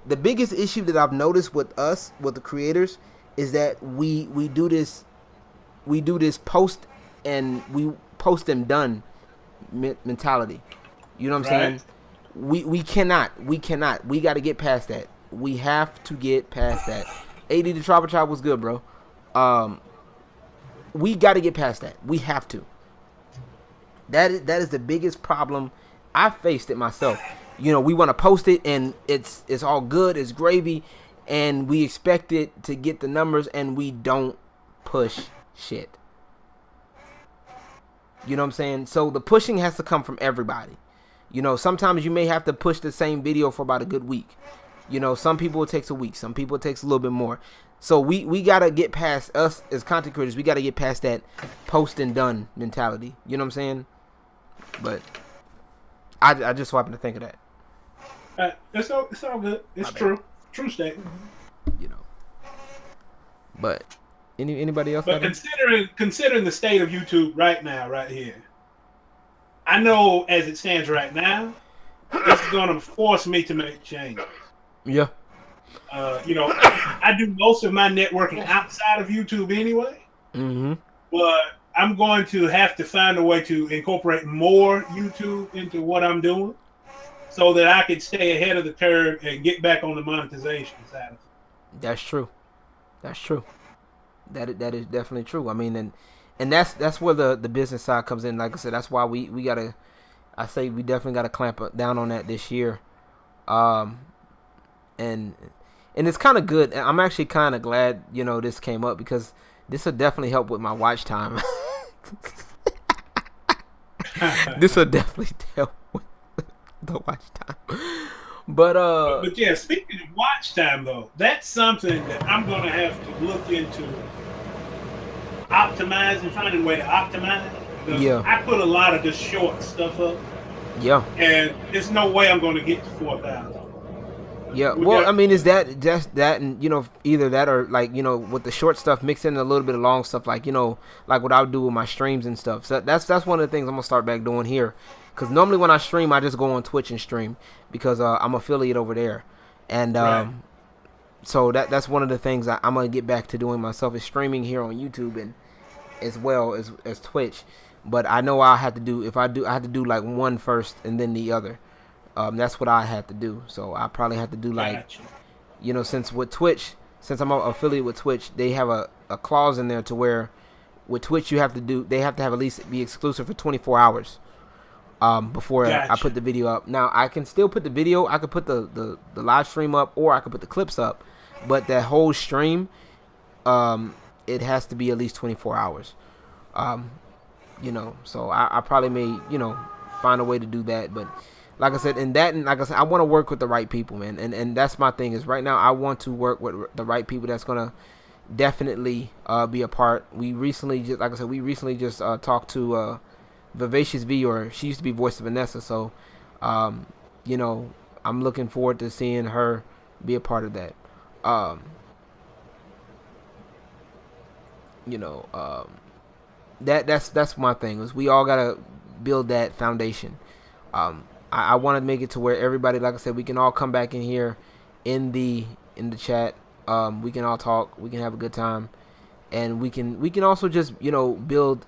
Speaker 1: The biggest issue that I've noticed with the creators, is that we do this post and we post them done mentality. You know what I'm saying? We cannot. We got to get past that. We have to get past that. AD the Trapper Chop was good, bro. We got to get past that. We have to. That is the biggest problem. I faced it myself. We want to post it and it's all good, it's gravy, and we expect it to get the numbers, and we don't push shit. You know what I'm saying? So the pushing has to come from everybody. Sometimes you may have to push the same video for about a good week. Some people it takes a week, some people it takes a little bit more. So we gotta get past, us as content creators, we gotta get past that post and done mentality. You know what I'm saying? But I just happened to think of that.
Speaker 5: It's all good. It's true. True statement.
Speaker 1: But anybody else?
Speaker 5: But considering the state of YouTube right now, right here, I know as it stands right now, it's gonna force me to make changes.
Speaker 1: Yeah.
Speaker 5: I do most of my networking outside of YouTube anyway.
Speaker 1: Mm-hmm.
Speaker 5: But I'm going to have to find a way to incorporate more YouTube into what I'm doing. so that I could stay ahead of the curve and get back on the monetization side of it.
Speaker 1: That's true. That's true. That is definitely true. I mean, and that's where the business side comes in. Like I said, that's why we gotta. I say we definitely gotta clamp down on that this year. And it's kind of good. I'm actually kind of glad this came up because this will definitely help with my watch time. This will definitely help with the watch time. But
Speaker 5: yeah, speaking of watch time though, that's something that I'm gonna have to look into optimizing, finding a way to optimize.
Speaker 1: Yeah.
Speaker 5: I put a lot of just short stuff up.
Speaker 1: Yeah.
Speaker 5: And there's no way I'm gonna get to 4,000.
Speaker 1: Yeah, well, I mean, is that just that, and either that or like with the short stuff mixed in a little bit of long stuff, like like what I would do with my streams and stuff. So that's one of the things I'm gonna start back doing here, because normally when I stream, I just go on Twitch and stream because I'm affiliate over there, and
Speaker 5: Right.
Speaker 1: So that's one of the things I'm gonna get back to doing myself is streaming here on YouTube and as well as Twitch. But I know I have to do I have to do like one first and then the other. That's what I had to do. So I probably have to do like,
Speaker 5: Gotcha.
Speaker 1: since with Twitch, since I'm an affiliate with Twitch, they have a clause in there to where with Twitch they have to have at least be exclusive for 24 hours before I
Speaker 5: Gotcha.
Speaker 1: put the video up. Now I can still put the video, I could put the live stream up, or I could put the clips up, but that whole stream, it has to be at least 24 hours. So I probably may, find a way to do that, but like I said, I want to work with the right people, man. And that's my thing is right now I want to work with the right people that's going to definitely be a part. We recently just talked to Vivacious V, or she used to be voice of Vanessa. So, I'm looking forward to seeing her be a part of that. That's my thing is we all got to build that foundation. I want to make it to where everybody, like I said, we can all come back in here in the chat. We can all talk. We can have a good time, and we can also just build,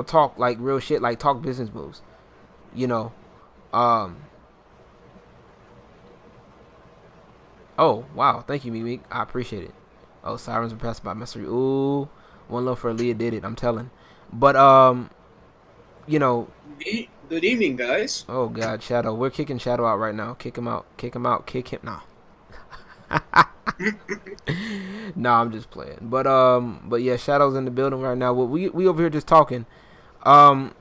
Speaker 1: talk like real shit, like talk business moves. Oh wow, thank you, Meek. I appreciate it. Oh, sirens were passed by mystery. Ooh, one love for Aaliyah did it. I'm telling. But
Speaker 6: Good evening, guys.
Speaker 1: Oh God, Shadow. We're kicking Shadow out right now. Kick him out. Kick him out. Kick him. No. No, I'm just playing. But yeah, Shadow's in the building right now. We over here just talking. I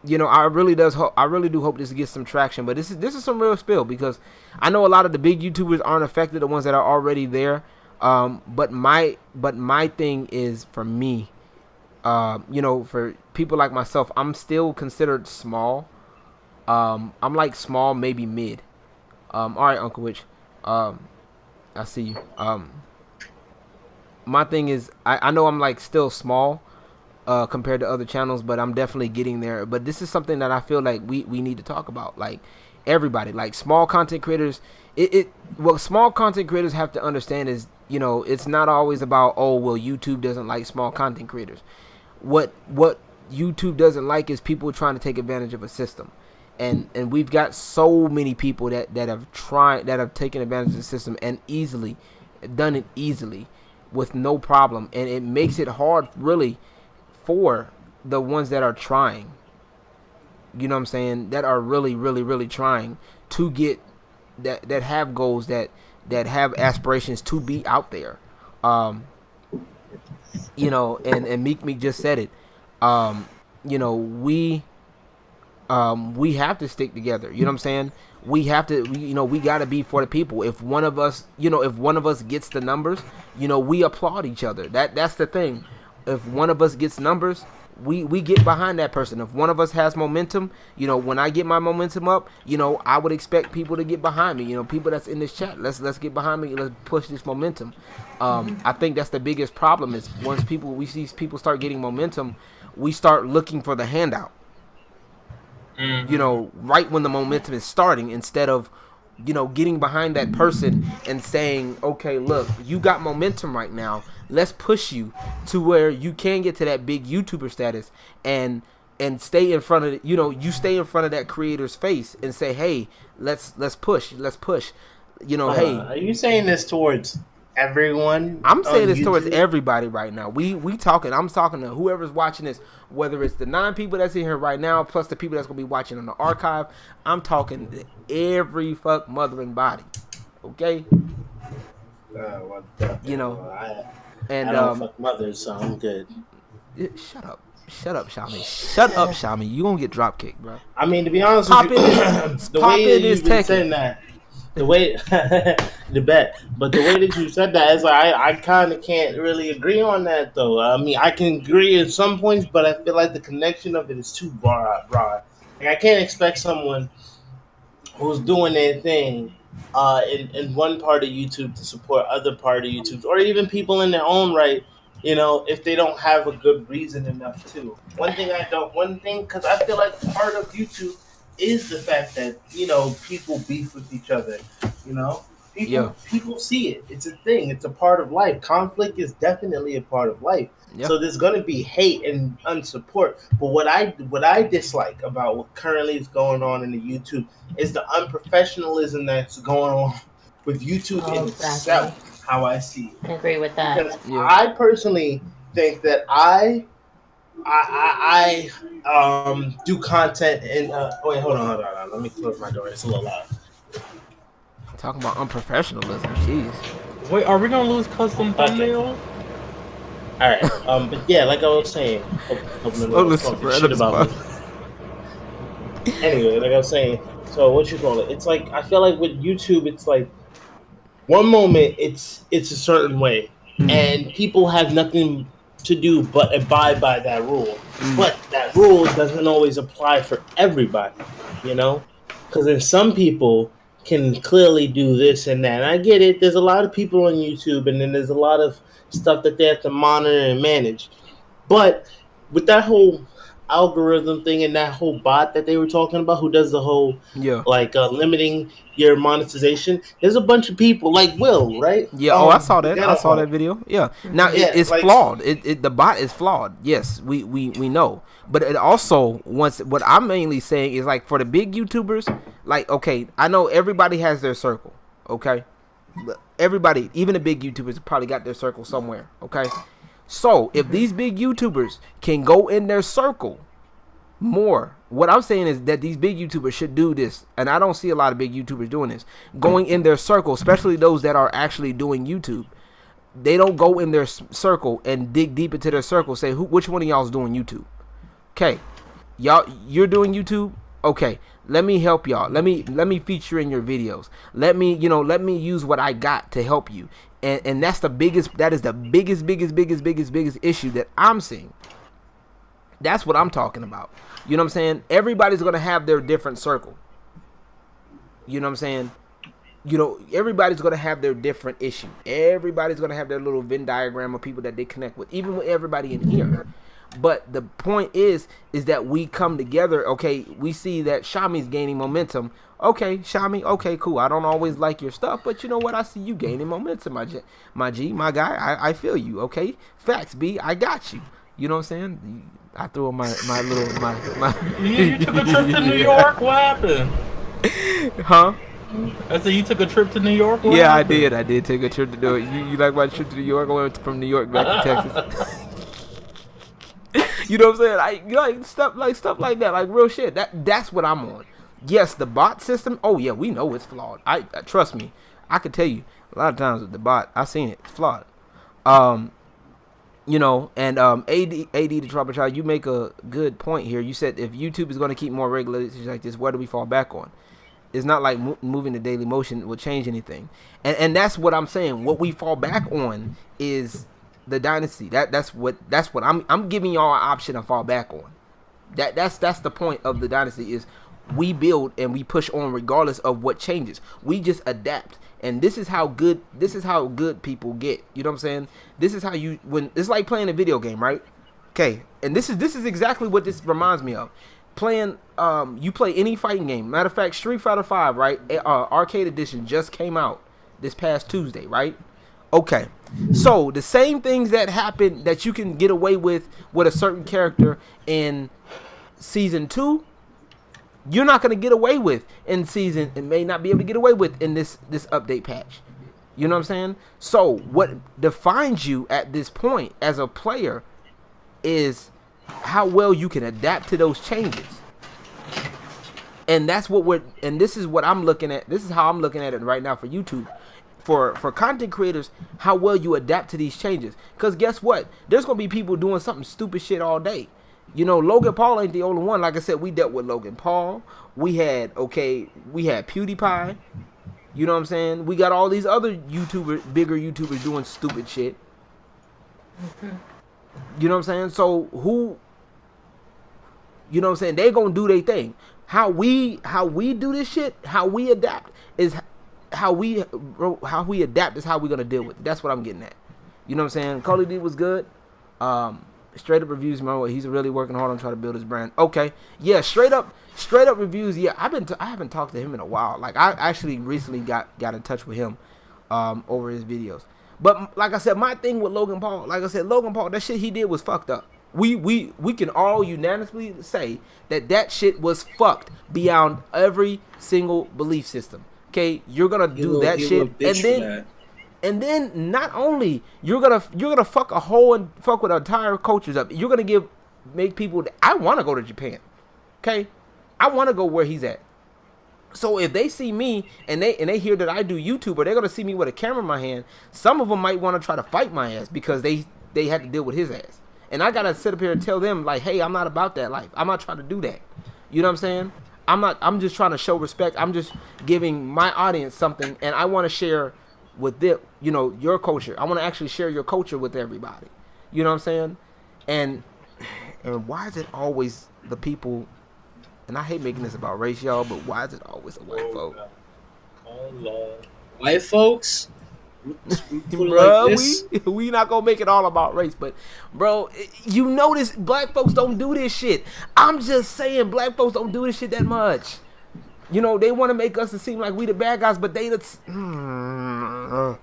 Speaker 1: really do hope this gets some traction. But this is some real spill because I know a lot of the big YouTubers aren't affected, the ones that are already there. But my thing is for me. For people like myself, I'm still considered small. I'm like small, maybe mid. All right, Unclewich. I see you. My thing is, I know I'm like still small, compared to other channels, but I'm definitely getting there. But this is something that I feel like we need to talk about. Like everybody, like small content creators. What small content creators have to understand is, it's not always about, YouTube doesn't like small content creators. What YouTube doesn't like is people trying to take advantage of a system, and we've got so many people that have taken advantage of the system and done it easily with no problem, and it makes it hard really for the ones that are trying. You know what I'm saying? That are really, really, really trying to get that have goals, that have aspirations to be out there. And Meek just said it. We have to stick together. You know what I'm saying? We have to. We got to be for the people. If one of us, gets the numbers, we applaud each other. That's the thing. If one of us gets numbers, we get behind that person. If one of us has momentum, when I get my momentum up, I would expect people to get behind me. People that's in this chat, let's get behind me. Let's push this momentum. I think that's the biggest problem is once we see people start getting momentum, we start looking for the handout. Right when the momentum is starting, instead of, getting behind that person and saying, okay, look, you got momentum right now. Let's push you to where you can get to that big YouTuber status. And and stay in front of it. You stay in front of that creator's face and say, hey, let's push. Hey.
Speaker 3: Are you saying this towards everyone?
Speaker 1: I'm saying this
Speaker 3: YouTube?
Speaker 1: towards everybody right now. I'm talking to whoever's watching this, whether it's the 9 people that's in here right now, plus the people that's gonna be watching on the archive. I'm talking to every fuck mother and body. Okay?
Speaker 3: I don't fuck mothers, so I'm good.
Speaker 1: Shut up, Sha-Me. Shut up, Sha-Me. You gonna get drop kicked, bro.
Speaker 3: I mean, to be honest with you, the way you've been saying that, the way the way that you said that is like I kind of can't really agree on that though. I mean, I can agree at some points, but I feel like the connection of it is too broad. Like I can't expect someone who's doing their thing in one part of YouTube to support other part of YouTube, or even people in their own right. If they don't have a good reason enough to. One thing, because I feel like part of YouTube is the fact that, people beef with each other. People see it. It's a thing. It's a part of life. Conflict is definitely a part of life. Yeah. So there's going to be hate and unsupport. But what I dislike about what currently is going on in the YouTube is the unprofessionalism that's going on with YouTube itself. How I see it.
Speaker 7: I agree with that.
Speaker 3: Because I personally think that I do content in. Wait, hold on. Let me close my door. It's a little loud.
Speaker 1: Talking about unprofessionalism, jeez.
Speaker 4: Wait, are we gonna lose custom thumbnails?
Speaker 3: All right. But yeah, like I was saying. Anyway, like I was saying. So what you call it? It's like I feel like with YouTube, it's like. One moment it's a certain way, and people have nothing to do but abide by that rule. But that rule doesn't always apply for everybody, because then some people can clearly do this and that. And I get it. There's a lot of people on YouTube, and then there's a lot of stuff that they have to monitor and manage. But with that whole algorithm thing and that whole bot that they were talking about, who does the whole limiting your monetization, there's a bunch of people like Will, right?
Speaker 1: Yeah. I saw that. I saw that video. Yeah. Now it's like, flawed. The bot is flawed. Yes, we know. But it also what I'm mainly saying is like for the big YouTubers, like okay, I know everybody has their circle. Okay, everybody, even the big YouTubers, probably got their circle somewhere. Okay. So, if these big YouTubers can go in their circle more, what I'm saying is that these big YouTubers should do this, and I don't see a lot of big YouTubers doing this, going in their circle, especially those that are actually doing YouTube. They don't go in their circle and dig deep into their circle, say, which one of y'all is doing YouTube? Okay, you're doing YouTube? Okay, let me help y'all. Let me feature in your videos. Let me use what I got to help you. And that is the biggest issue that I'm seeing. That's what I'm talking about. You know what I'm saying? Everybody's going to have their different circle. You know what I'm saying? Everybody's going to have their different issue. Everybody's going to have their little Venn diagram of people that they connect with, even with everybody in here. But the point is that we come together. Okay, we see that Sha-Me's gaining momentum. Okay, Sha-Me, okay, cool. I don't always like your stuff, but you know what? I see you gaining momentum, my guy. I feel you, okay? Facts, B, I got you. You know what I'm saying? I threw on my
Speaker 4: You took a trip to New York? What happened?
Speaker 1: Huh?
Speaker 4: I said you took a trip to New York? What
Speaker 1: yeah,
Speaker 4: happened?
Speaker 1: I did take a trip to New York. You like my trip to New York? I went from New York back to Texas. You know what I'm saying? Like stuff like that, like real shit. That's what I'm on. Yes, the bot system. Oh yeah, we know it's flawed. I trust me. I can tell you a lot of times with the bot, I've seen it. It's flawed. AD the Trouble Child, you make a good point here. You said if YouTube is going to keep more regulations like this, where do we fall back on? It's not like moving to Daily Motion will change anything, and that's what I'm saying. What we fall back on is the dynasty. That's what I'm giving y'all an option to fall back on. That's the point of the dynasty is we build and we push on regardless of what changes. We just adapt. And this is how good people get. You know what I'm saying? This is how it's like playing a video game, right? Okay. And this is exactly what this reminds me of. Playing you play any fighting game. Matter of fact, Street Fighter 5, right? Arcade edition just came out this past Tuesday, right? Okay. So the same things that happen that you can get away with a certain character in season 2, you're not going to get away with in season, and may not be able to get away with in this update patch. You know what I'm saying? So what defines you at this point as a player is how well you can adapt to those changes. And that's what this is what I'm looking at. This is how I'm looking at it right now for YouTube. For content creators, how well you adapt to these changes. Because guess what? There's going to be people doing something stupid shit all day. You know, Logan Paul ain't the only one. Like I said, we dealt with Logan Paul. We had PewDiePie. You know what I'm saying? We got all these other bigger YouTubers doing stupid shit. You know what I'm saying? So you know what I'm saying? They gonna do their thing. How we do this shit, how we adapt is how we adapt is how we gonna deal with it. That's what I'm getting at. You know what I'm saying? Call of Duty was good. Straight up reviews, man. He's really working hard on trying to build his brand. Okay, yeah, straight up reviews. Yeah, I haven't talked to him in a while. Like I actually recently got in touch with him over his videos. But like I said, my thing with Logan Paul, that shit he did was fucked up. We can all unanimously say that shit was fucked beyond every single belief system. Okay, you're gonna do that shit, and then not only you're gonna fuck with entire cultures up. You're gonna make people. I want to go to Japan. Okay, I want to go where he's at. So if they see me and they hear that I do YouTube, or they're gonna see me with a camera in my hand, some of them might want to try to fight my ass because they had to deal with his ass. And I gotta sit up here and tell them, like, hey, I'm not about that life. I'm not trying to do that. You know what I'm saying? I'm just trying to show respect. I'm just giving my audience something, and I want to share with them, you know, your culture. I want to actually share your culture with everybody. You know what I'm saying? And why is it always the people? And I hate making this about race, y'all, but why is it always the white folk?
Speaker 6: Oh Lord, white folks.
Speaker 1: Bro, like we not gonna make it all about race, but bro, you notice black folks don't do this shit. I'm just saying, black folks don't do this shit that much. You know, they want to make us seem like we the bad guys, but they
Speaker 6: oh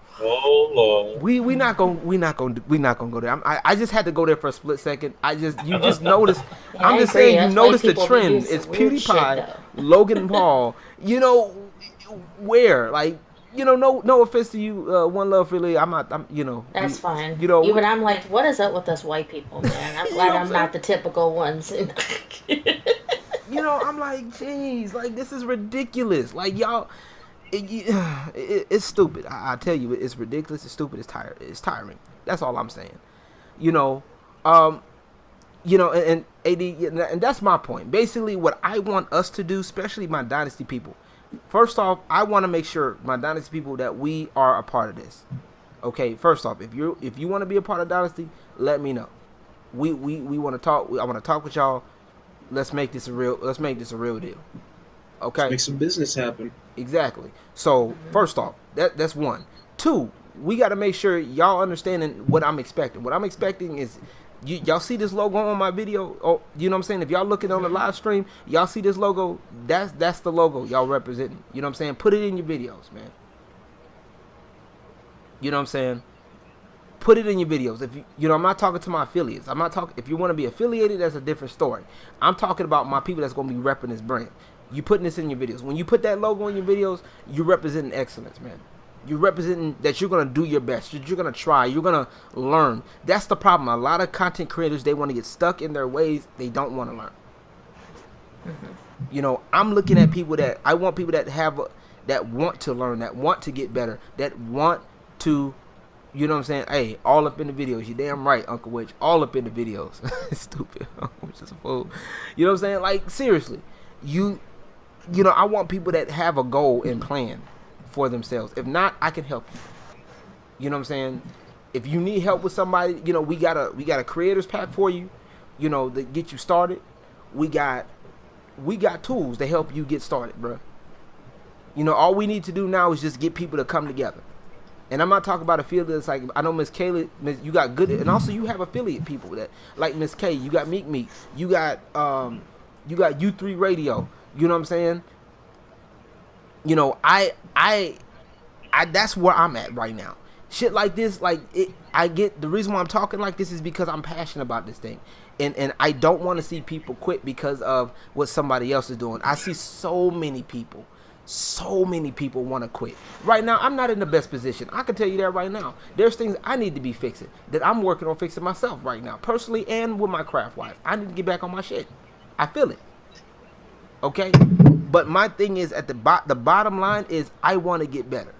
Speaker 6: Lord,
Speaker 1: we not gonna go there. I just had to go there for a split second. You just notice. I'm just saying, you notice the trend. It's PewDiePie, Logan Paul. You know where, like. You know, no offense to you, One Love Philly.
Speaker 7: That's fine.
Speaker 1: You know,
Speaker 7: even I'm like, what is up with us white people, man? I'm glad I'm not the typical ones.
Speaker 1: You know, I'm like, jeez, like this is ridiculous. Like y'all, it's stupid. I tell you, it's ridiculous. It's stupid. It's tiring. That's all I'm saying. You know, and AD, and that's my point. Basically, what I want us to do, especially my Dynasty people. First off, I want to make sure, my Dynasty people, that we are a part of this. Okay, first off, if you want to be a part of Dynasty, let me know. We want to talk. I want to talk with y'all. Let's make this a real deal. Okay.
Speaker 6: Let's make some business happen.
Speaker 1: Exactly. So first off, that's one. Two, we got to make sure y'all understanding what I'm expecting. What I'm expecting is. Y'all see this logo on my video? Oh, you know what I'm saying? If y'all looking on the live stream, y'all see this logo? That's the logo y'all representing. You know what I'm saying? Put it in your videos, man. You know what I'm saying? Put it in your videos. If I'm not talking to my affiliates. I'm not talking. If you want to be affiliated, that's a different story. I'm talking about my people that's gonna be repping this brand. You putting this in your videos. When you put that logo in your videos, you're representing excellence, man. You're representing that you're going to do your best. You're going to try. You're going to learn. That's the problem. A lot of content creators, they want to get stuck in their ways. They don't want to learn. You know, I'm looking at people I want people that want to learn, that want to get better, that want to, you know what I'm saying? Hey, all up in the videos. You're damn right, Unclewich. All up in the videos. Stupid. Unclewich is a fool. You know what I'm saying? Like, seriously. You know, I want people that have a goal and plan for themselves. If not, I can help you. You know what I'm saying? If you need help with somebody, you know, we got a creators pack for you, you know, to get you started. We got tools to help you get started, bro. You know, all we need to do now is just get people to come together. And I'm not talking about affiliates. Like, I know Miss Kayla, you got good, and also you have affiliate people that, like Miss K, you got Meek, you got U3 Radio. You know what I'm saying? You know, I that's where I'm at right now. Shit like this, like I get the reason why I'm talking like this is because I'm passionate about this thing. And I don't want to see people quit because of what somebody else is doing. I see so many people want to quit. Right now, I'm not in the best position. I can tell you that right now. There's things I need to be fixing that I'm working on fixing myself right now, personally and with my craft wife. I need to get back on my shit. I feel it. Okay? But my thing is, at the bottom line is, I want to get better.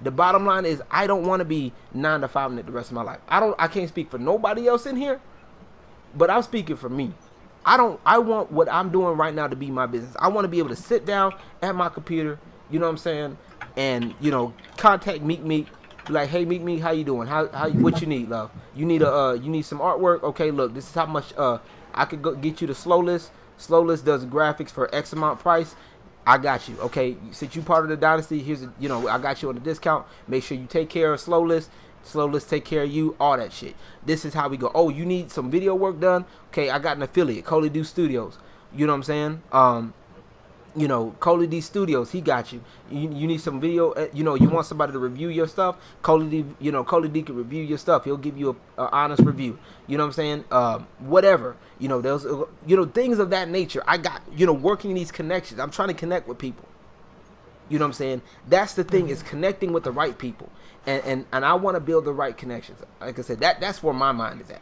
Speaker 1: The bottom line is, I don't want to be 9 to 5 the rest of my life. I can't speak for nobody else in here, but I'm speaking for me. I want what I'm doing right now to be my business. I want to be able to sit down at my computer, you know what I'm saying, and, you know, contact Meek, be like, hey Meek, how you doing? How what you need, love? You need some artwork? Okay, look, this is how much I could go get you the Slowlist. Slowlist does graphics for X amount price. I got you. Okay, since you part of the dynasty, here's I got you on a discount. Make sure you take care of Slowlist. Slowlist take care of you, all that shit. This is how we go. Oh, you need some video work done? Okay, I got an affiliate, Coley D Studios. You know what I'm saying? Coley D Studios, he got you. You need some video, you want somebody to review your stuff? Coley D can review your stuff. He'll give you a honest review. You know what I'm saying? Whatever. Those things of that nature. I got, working these connections. I'm trying to connect with people. You know what I'm saying? That's the thing, is connecting with the right people. And I want to build the right connections. Like I said, that's where my mind is at.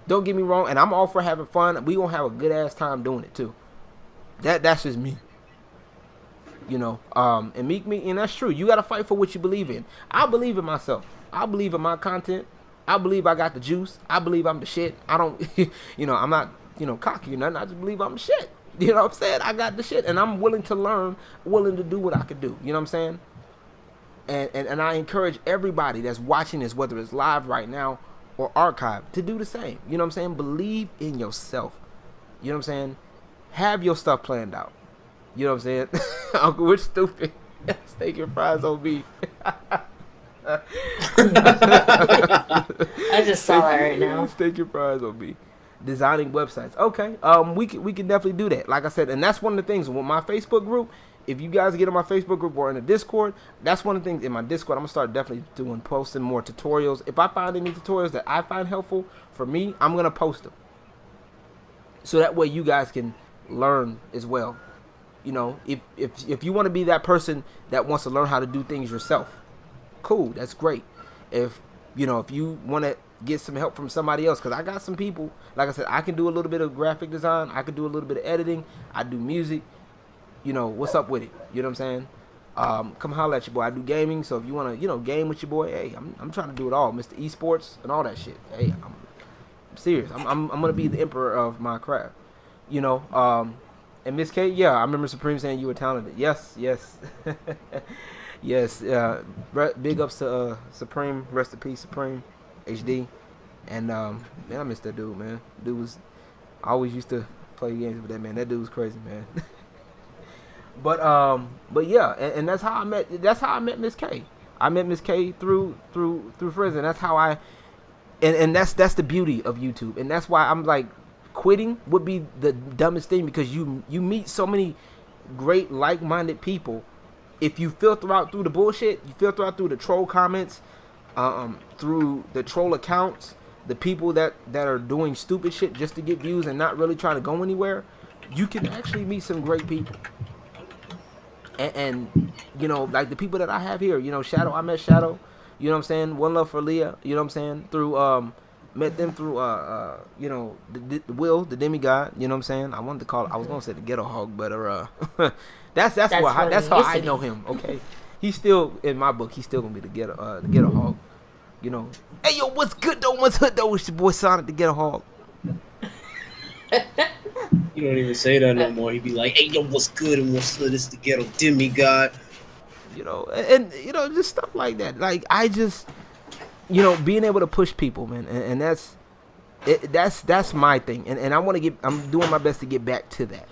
Speaker 1: Don't get me wrong, and I'm all for having fun. We gonna have a good ass time doing it too. That's just me. And Meek, and that's true. You gotta fight for what you believe in. I believe in myself. I believe in my content. I believe I got the juice. I believe I'm the shit. I don't, I'm not, cocky or nothing. I just believe I'm the shit. You know what I'm saying? I got the shit, and I'm willing to learn, willing to do what I can do. You know what I'm saying? And I encourage everybody that's watching this, whether it's live right now or archived, to do the same. You know what I'm saying? Believe in yourself. You know what I'm saying? Have your stuff planned out. You know what I'm saying? Unclewich stupid. Steak and fries on me.
Speaker 7: I just saw that right now.
Speaker 1: Steak and fries on me. Designing websites. Okay. We can definitely do that. Like I said, and that's one of the things with my Facebook group. If you guys get in my Facebook group or in the Discord, that's one of the things in my Discord. I'm gonna start definitely posting more tutorials. If I find any tutorials that I find helpful for me, I'm gonna post them. So that way you guys can learn as well. If you want to be that person that wants to learn how to do things yourself, cool, that's great. If you want to get some help from somebody else, because I got some people, like I said, I can do a little bit of graphic design, I can do a little bit of editing, I do music. What's up with it? You know what I'm saying? Come holler at your boy. I do gaming, so if you want to, game with your boy, hey, I'm trying to do it all, Mr. Esports and all that shit. Hey, I'm serious. I'm gonna be the emperor of my craft. And Miss K, yeah, I remember Supreme saying you were talented. Yes, yes. Big ups to Supreme, rest in peace, Supreme HD. And man, I miss that dude, man. I always used to play games with that man. That dude was crazy, man. But yeah, and that's how I met Miss K. I met Miss K through friends, and that's how and that's the beauty of YouTube, and that's why I'm like, quitting would be the dumbest thing, because you meet so many great like-minded people. If you filter out through the bullshit, you filter out through the troll comments, through the troll accounts, the people that are doing stupid shit just to get views and not really trying to go anywhere, you can actually meet some great people. And like the people that I have here, Shadow, I met Shadow, you know what I'm saying? One Love for Leah, you know what I'm saying? Through met them through the Will, the demigod, you know what I'm saying? I was gonna say the ghetto hog, but that's how I know him. Okay, he's still in my book. He's still gonna be the ghetto hog. Hey yo, what's good though? What's hood though? It's your boy Sonic, the ghetto hog.
Speaker 6: You don't even say that no more. He'd be like, hey yo, what's good and what's hood? It's the ghetto demigod.
Speaker 1: And just stuff like that. Like, I just, being able to push people, man, and that's my thing, and I'm doing my best to get back to that.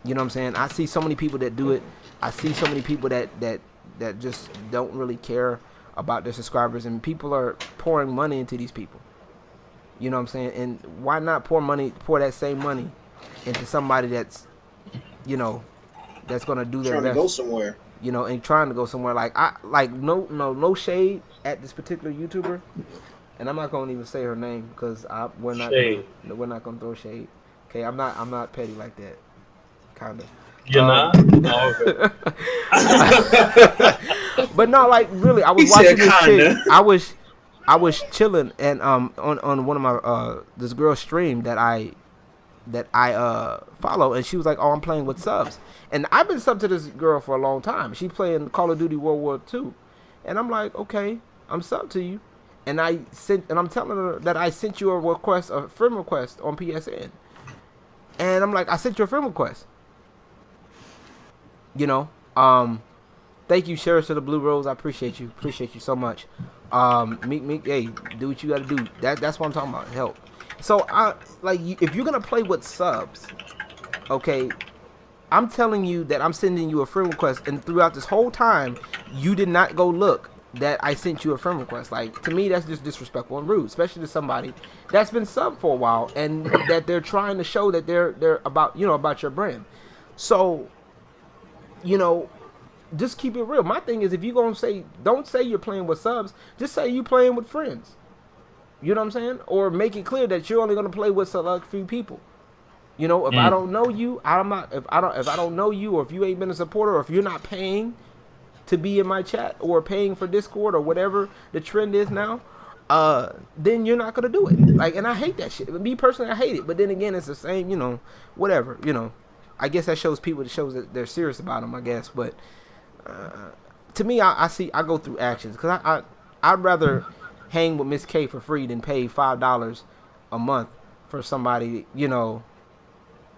Speaker 1: You know what I'm saying? I see so many people that do it. I see so many people that just don't really care about their subscribers, and people are pouring money into these people. You know what I'm saying? And why not pour that same money into somebody that's, that's gonna do their best.
Speaker 6: Trying to go somewhere.
Speaker 1: And trying to go somewhere. No shade at this particular YouTuber, and I'm not gonna even say her name because we're not gonna throw shade. Okay, I'm not petty like that. Kind of.
Speaker 4: You're not? Oh,
Speaker 1: okay. But no, like really, I was watching this chick. I was chilling and on one of my this girl's stream that I follow, and she was like, "Oh, I'm playing with subs," and I've been subbed to this girl for a long time. She playing Call of Duty World War II, and I'm like, "Okay, I'm subbed to you," and I'm telling her that I sent you a friend request on PSN, and I'm like, "I sent you a friend request." You know, thank you, Sheriff of the Blue Rose. I appreciate you so much. Meek, hey, do what you gotta do. That's what I'm talking about. Help. So if you're gonna play with subs, okay, I'm telling you that I'm sending you a friend request, and throughout this whole time, you did not go look that I sent you a friend request. Like, to me, that's just disrespectful and rude, especially to somebody that's been subbed for a while and that they're trying to show that they're about your brand. So, just keep it real. My thing is, if you're gonna don't say you're playing with subs, just say you're playing with friends. You know what I'm saying? Or make it clear that you're only gonna play with select few people. If I don't know you, if I don't know you, or if you ain't been a supporter, or if you're not paying to be in my chat, or paying for Discord, or whatever the trend is now, then you're not gonna do it. Like, and I hate that shit. Me personally, I hate it. But then again, it's the same. Whatever. I guess that shows people. It shows that they're serious about them, I guess. But to me, I go through actions, because I'd rather hang with Miss K for free than pay $5 a month for somebody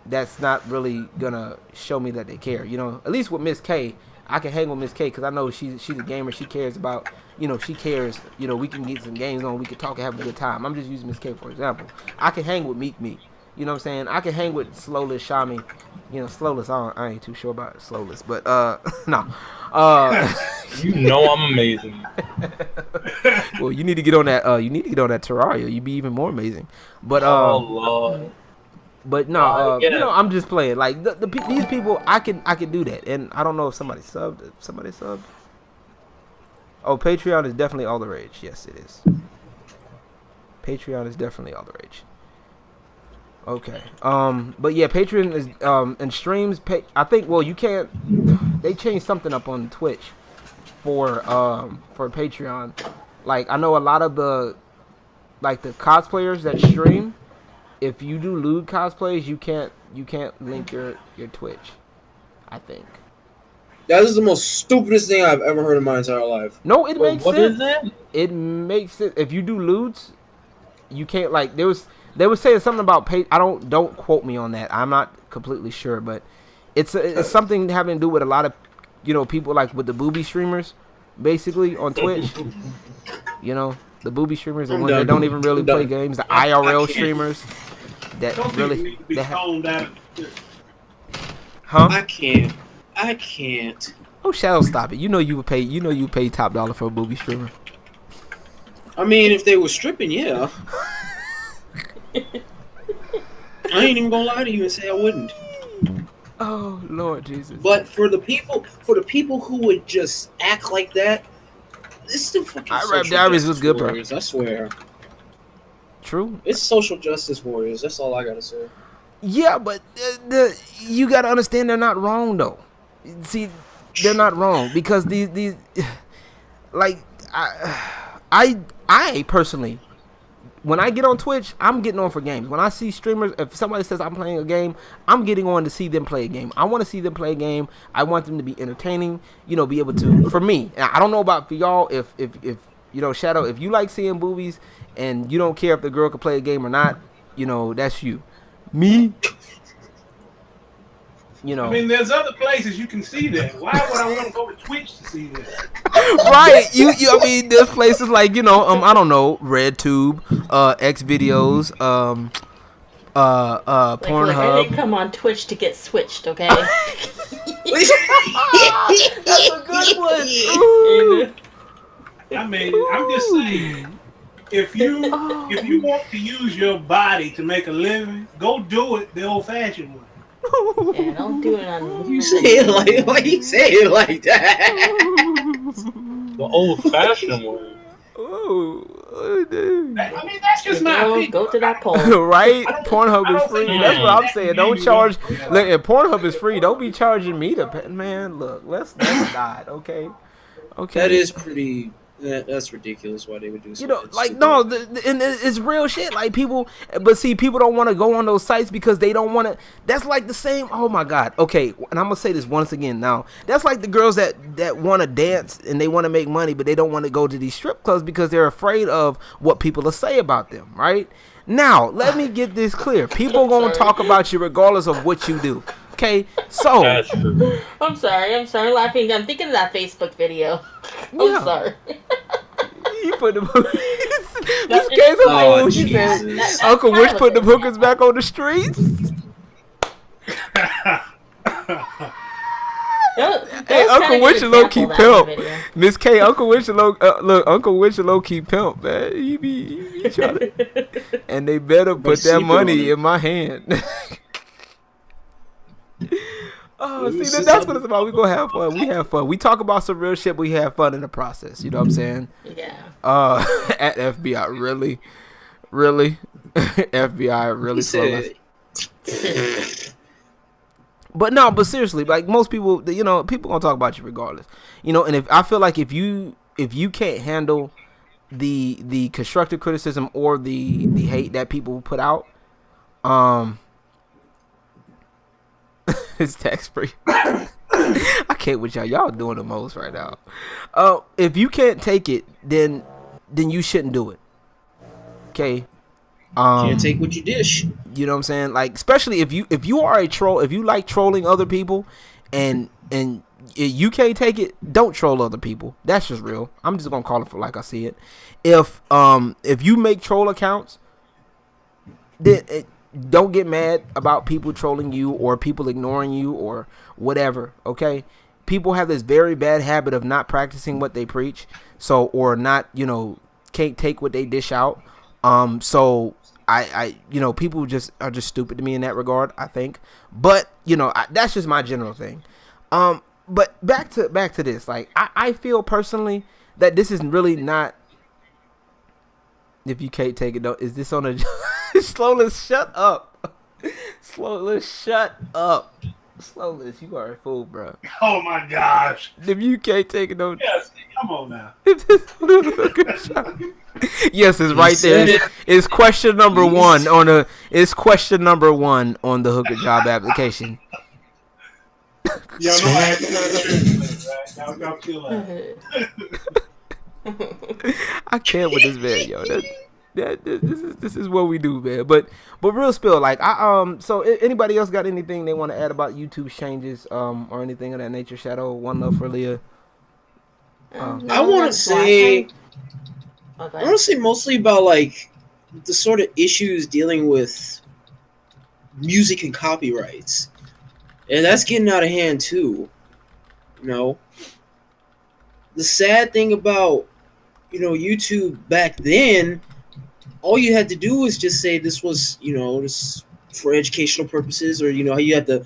Speaker 1: that's not really gonna show me that they care. At least with Miss K, I can hang with Miss K because I know she's a gamer. She cares about she cares. We can get some games on. We can talk and have a good time. I'm just using Miss K for example. I can hang with Meek. You know what I'm saying? I can hang with Slowlist, Sha-Me. Slowlist, I ain't too sure about Slowlist, but no.
Speaker 4: I'm amazing.
Speaker 1: Well, you need to get on that. You need to get on that Terraria. You'd be even more amazing. But
Speaker 4: oh Lord.
Speaker 1: But no, I'm just playing. Like these people, I can do that, and I don't know if somebody subbed. Oh, Patreon is definitely all the rage. Yes, it is. Patreon is definitely all the rage. Okay. But yeah, Patreon is and streams. I think. Well, you can't. They changed something up on Twitch for Patreon. Like, I know a lot of the cosplayers that stream. If you do lewd cosplays, you can't link your Twitch. I think.
Speaker 6: That is the most stupidest thing I've ever heard in my entire life.
Speaker 1: No, it makes sense.
Speaker 4: What is that?
Speaker 1: It makes sense. If you do lewds, you can't, like, they were saying something about don't quote me on that. I'm not completely sure, but it's something having to do with a lot of people, like with the booby streamers, basically on Twitch. The booby streamers, the ones that don't even really play games, the IRL streamers that really
Speaker 6: I can't.
Speaker 1: Oh, Shadow, stop it! You would pay top dollar for a booby streamer.
Speaker 6: I mean, if they were stripping, yeah. I ain't even gonna lie to you and say I wouldn't.
Speaker 1: Oh Lord Jesus!
Speaker 6: But for the people who would just act like that, it's the fucking
Speaker 1: Rap Diaries was good, bro.
Speaker 6: I swear.
Speaker 1: True.
Speaker 6: It's social justice warriors. That's all I gotta say.
Speaker 1: Yeah, but you gotta understand they're not wrong though. See, they're not wrong because these like I personally, when I get on Twitch, I'm getting on for games. When I see streamers, if somebody says I'm playing a game, I'm getting on to see them play a game. I want to see them play a game. I want them to be entertaining, be able to, for me. And I don't know about for y'all, if Shadow, if you like seeing movies and you don't care if the girl can play a game or not, that's you. Me,
Speaker 5: I mean, there's other places you can see that. Why would I want to go to Twitch to see that?
Speaker 1: Right. I mean, there's places like, I don't know, RedTube, X videos, Pornhub.
Speaker 7: I didn't come on Twitch to get switched, okay?
Speaker 1: That's a good one.
Speaker 5: I mean, I'm just saying, if you want to use your body to make a living, go do it the old-fashioned way.
Speaker 7: Yeah, don't do it on.
Speaker 6: You say it like, why you say it like that?
Speaker 4: The old-fashioned way.
Speaker 5: I mean, that's just my opinion.
Speaker 7: Go to that poll.
Speaker 1: Right? Pornhub is free.
Speaker 5: think
Speaker 1: That's what I'm
Speaker 5: that
Speaker 1: saying.
Speaker 5: can
Speaker 1: Don't
Speaker 5: be
Speaker 1: charge.
Speaker 5: used.
Speaker 1: Look, if Pornhub is free, don't be charging me to pay. Man, look, let's not. Okay.
Speaker 6: That is pretty. That's ridiculous. Why they would do something.
Speaker 1: You know, like no, and it's real shit. Like people, but see, people don't want to go on those sites because they don't want to. That's like the same. Oh my god. Okay, and I'm gonna say this once again. Now, that's like the girls that want to dance and they want to make money, but they don't want to go to these strip clubs because they're afraid of what people will say about them. Right? Now, let me get this clear. People gonna talk about you regardless of what you do. Okay, so
Speaker 4: That's true.
Speaker 7: I'm sorry laughing. I'm thinking of that Facebook video.
Speaker 1: Yeah.
Speaker 7: I'm sorry.
Speaker 1: You put the this case of
Speaker 6: Oh,
Speaker 1: she said
Speaker 6: Jesus.
Speaker 1: Uncle Witch put the hookers back on the streets. Hey, Uncle Witch a low key pimp. Miss K, Uncle Witch a low look. Uncle Witch a low key pimp, man. He be trying to, and they better put that money in my hand. Oh, see, that's what it's about. We gonna have fun. We have fun. We talk about some real shit, but we have fun in the process. You know what I'm saying?
Speaker 7: Yeah.
Speaker 1: At FBI, really, FBI, really slow. But seriously, like most people, you know, people gonna talk about you regardless. You know, and if I feel like if you can't handle the constructive criticism or the hate that people put out, it's tax free. I can't with y'all. Y'all doing the most right now. If you can't take it, then you shouldn't do it. Okay.
Speaker 6: Can't take what you dish.
Speaker 1: You know what I'm saying? Like, especially if you are a troll, if you like trolling other people, and you can't take it, don't troll other people. That's just real. I'm just gonna call it for like I see it. If you make troll accounts, then don't get mad about people trolling you or people ignoring you or whatever, okay? People have this very bad habit of not practicing what they preach, so or not, you know, can't take what they dish out. So I you know, people just are just stupid to me in that regard, I think. But, you know, that's just my general thing. But back to this, like I feel personally that this is really not. If you can't take it, though, is this on a Slowlist? Shut up. Slowlist, shut up. Slowlist, you are a fool, bro.
Speaker 5: Oh my gosh.
Speaker 1: If you can't take it, though.
Speaker 5: Yes, come on now.
Speaker 1: Yes, it's right there. It's question number one on the. It's question number one on the hooker job application.
Speaker 5: Y'all know I had to right? Y'all feel that.
Speaker 1: I can't with this man, yo. This is what we do, man. But real spill, like so anybody else got anything they want to add about YouTube's changes, or anything of that nature? Shadow, One Love for Leah.
Speaker 6: I want to say mostly about like the sort of issues dealing with music and copyrights, and that's getting out of hand too. You know, the sad thing about, you know, YouTube back then, all you had to do was just say this was, you know, this for educational purposes, or, you know, you had to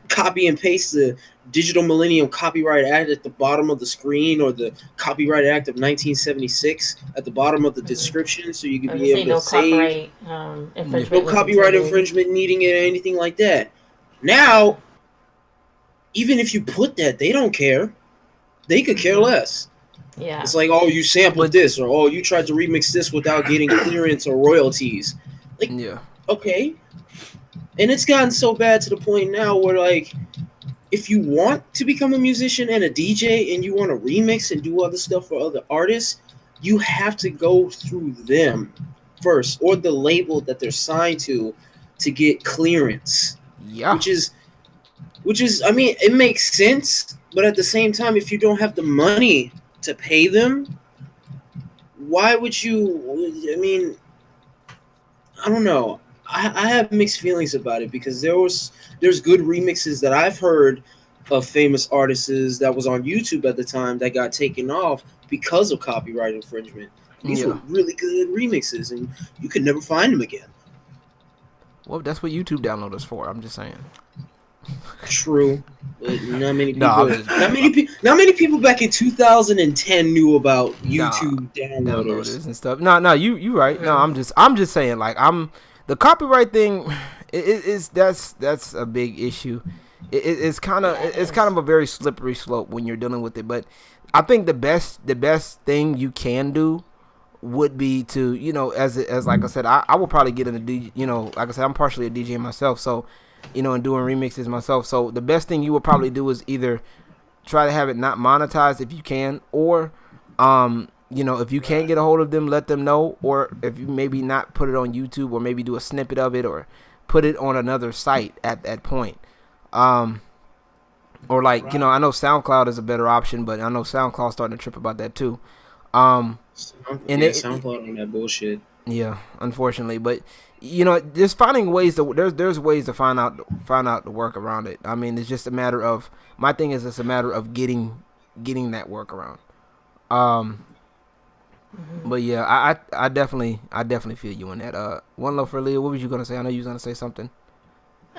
Speaker 6: copy and paste the Digital Millennium Copyright Act at the bottom of the screen, or the Copyright Act of 1976 at the bottom of the description, so you could be able to save. No copyright infringement needing it or anything like that. Now, even if you put that, they don't care. They could care less.
Speaker 7: Yeah.
Speaker 6: It's like, oh, you sampled this, or oh, you tried to remix this without getting clearance or royalties. Like,
Speaker 1: yeah,
Speaker 6: okay. And it's gotten so bad to the point now where, like, if you want to become a musician and a DJ and you want to remix and do other stuff for other artists, you have to go through them first, or the label that they're signed to get clearance.
Speaker 1: Yeah.
Speaker 6: Which is, I mean, it makes sense, but at the same time, if you don't have the money to pay them, why would you? I mean, I don't know. I have mixed feelings about it, because there's good remixes that I've heard of famous artists that was on YouTube at the time that got taken off because of copyright infringement. These were really good remixes, and you could never find them again.
Speaker 1: Well, that's what YouTube downloaders for. I'm just saying.
Speaker 6: True. Not many
Speaker 1: No,
Speaker 6: people.
Speaker 1: I'm just
Speaker 6: Not many people back in 2010 knew about
Speaker 1: Nah,
Speaker 6: YouTube downloaders.
Speaker 1: downloaders and stuff. No, you right. No, I'm just saying like the copyright thing. That's a big issue. It's kind of a very slippery slope when you're dealing with it. But I think the best thing you can do would be to, you know, as like I said, I will probably get into like I said, I'm partially a DJ myself, so, you know, and doing remixes myself. So the best thing you would probably do is either try to have it not monetized if you can, or you know, if you can't get a hold of them, let them know, or if you maybe not put it on YouTube, or maybe do a snippet of it, or put it on another site at that point. Or like, you know, I know SoundCloud is a better option, but I know SoundCloud's starting to trip about that too.
Speaker 6: SoundCloud on that bullshit.
Speaker 1: Yeah, unfortunately, but you know, just finding ways to there's ways to find out the work around it. I mean, it's just a matter of my thing is it's a matter of getting that work around. But yeah, I definitely feel you on that. One love for Leah. What was you gonna say? I know you was gonna say something.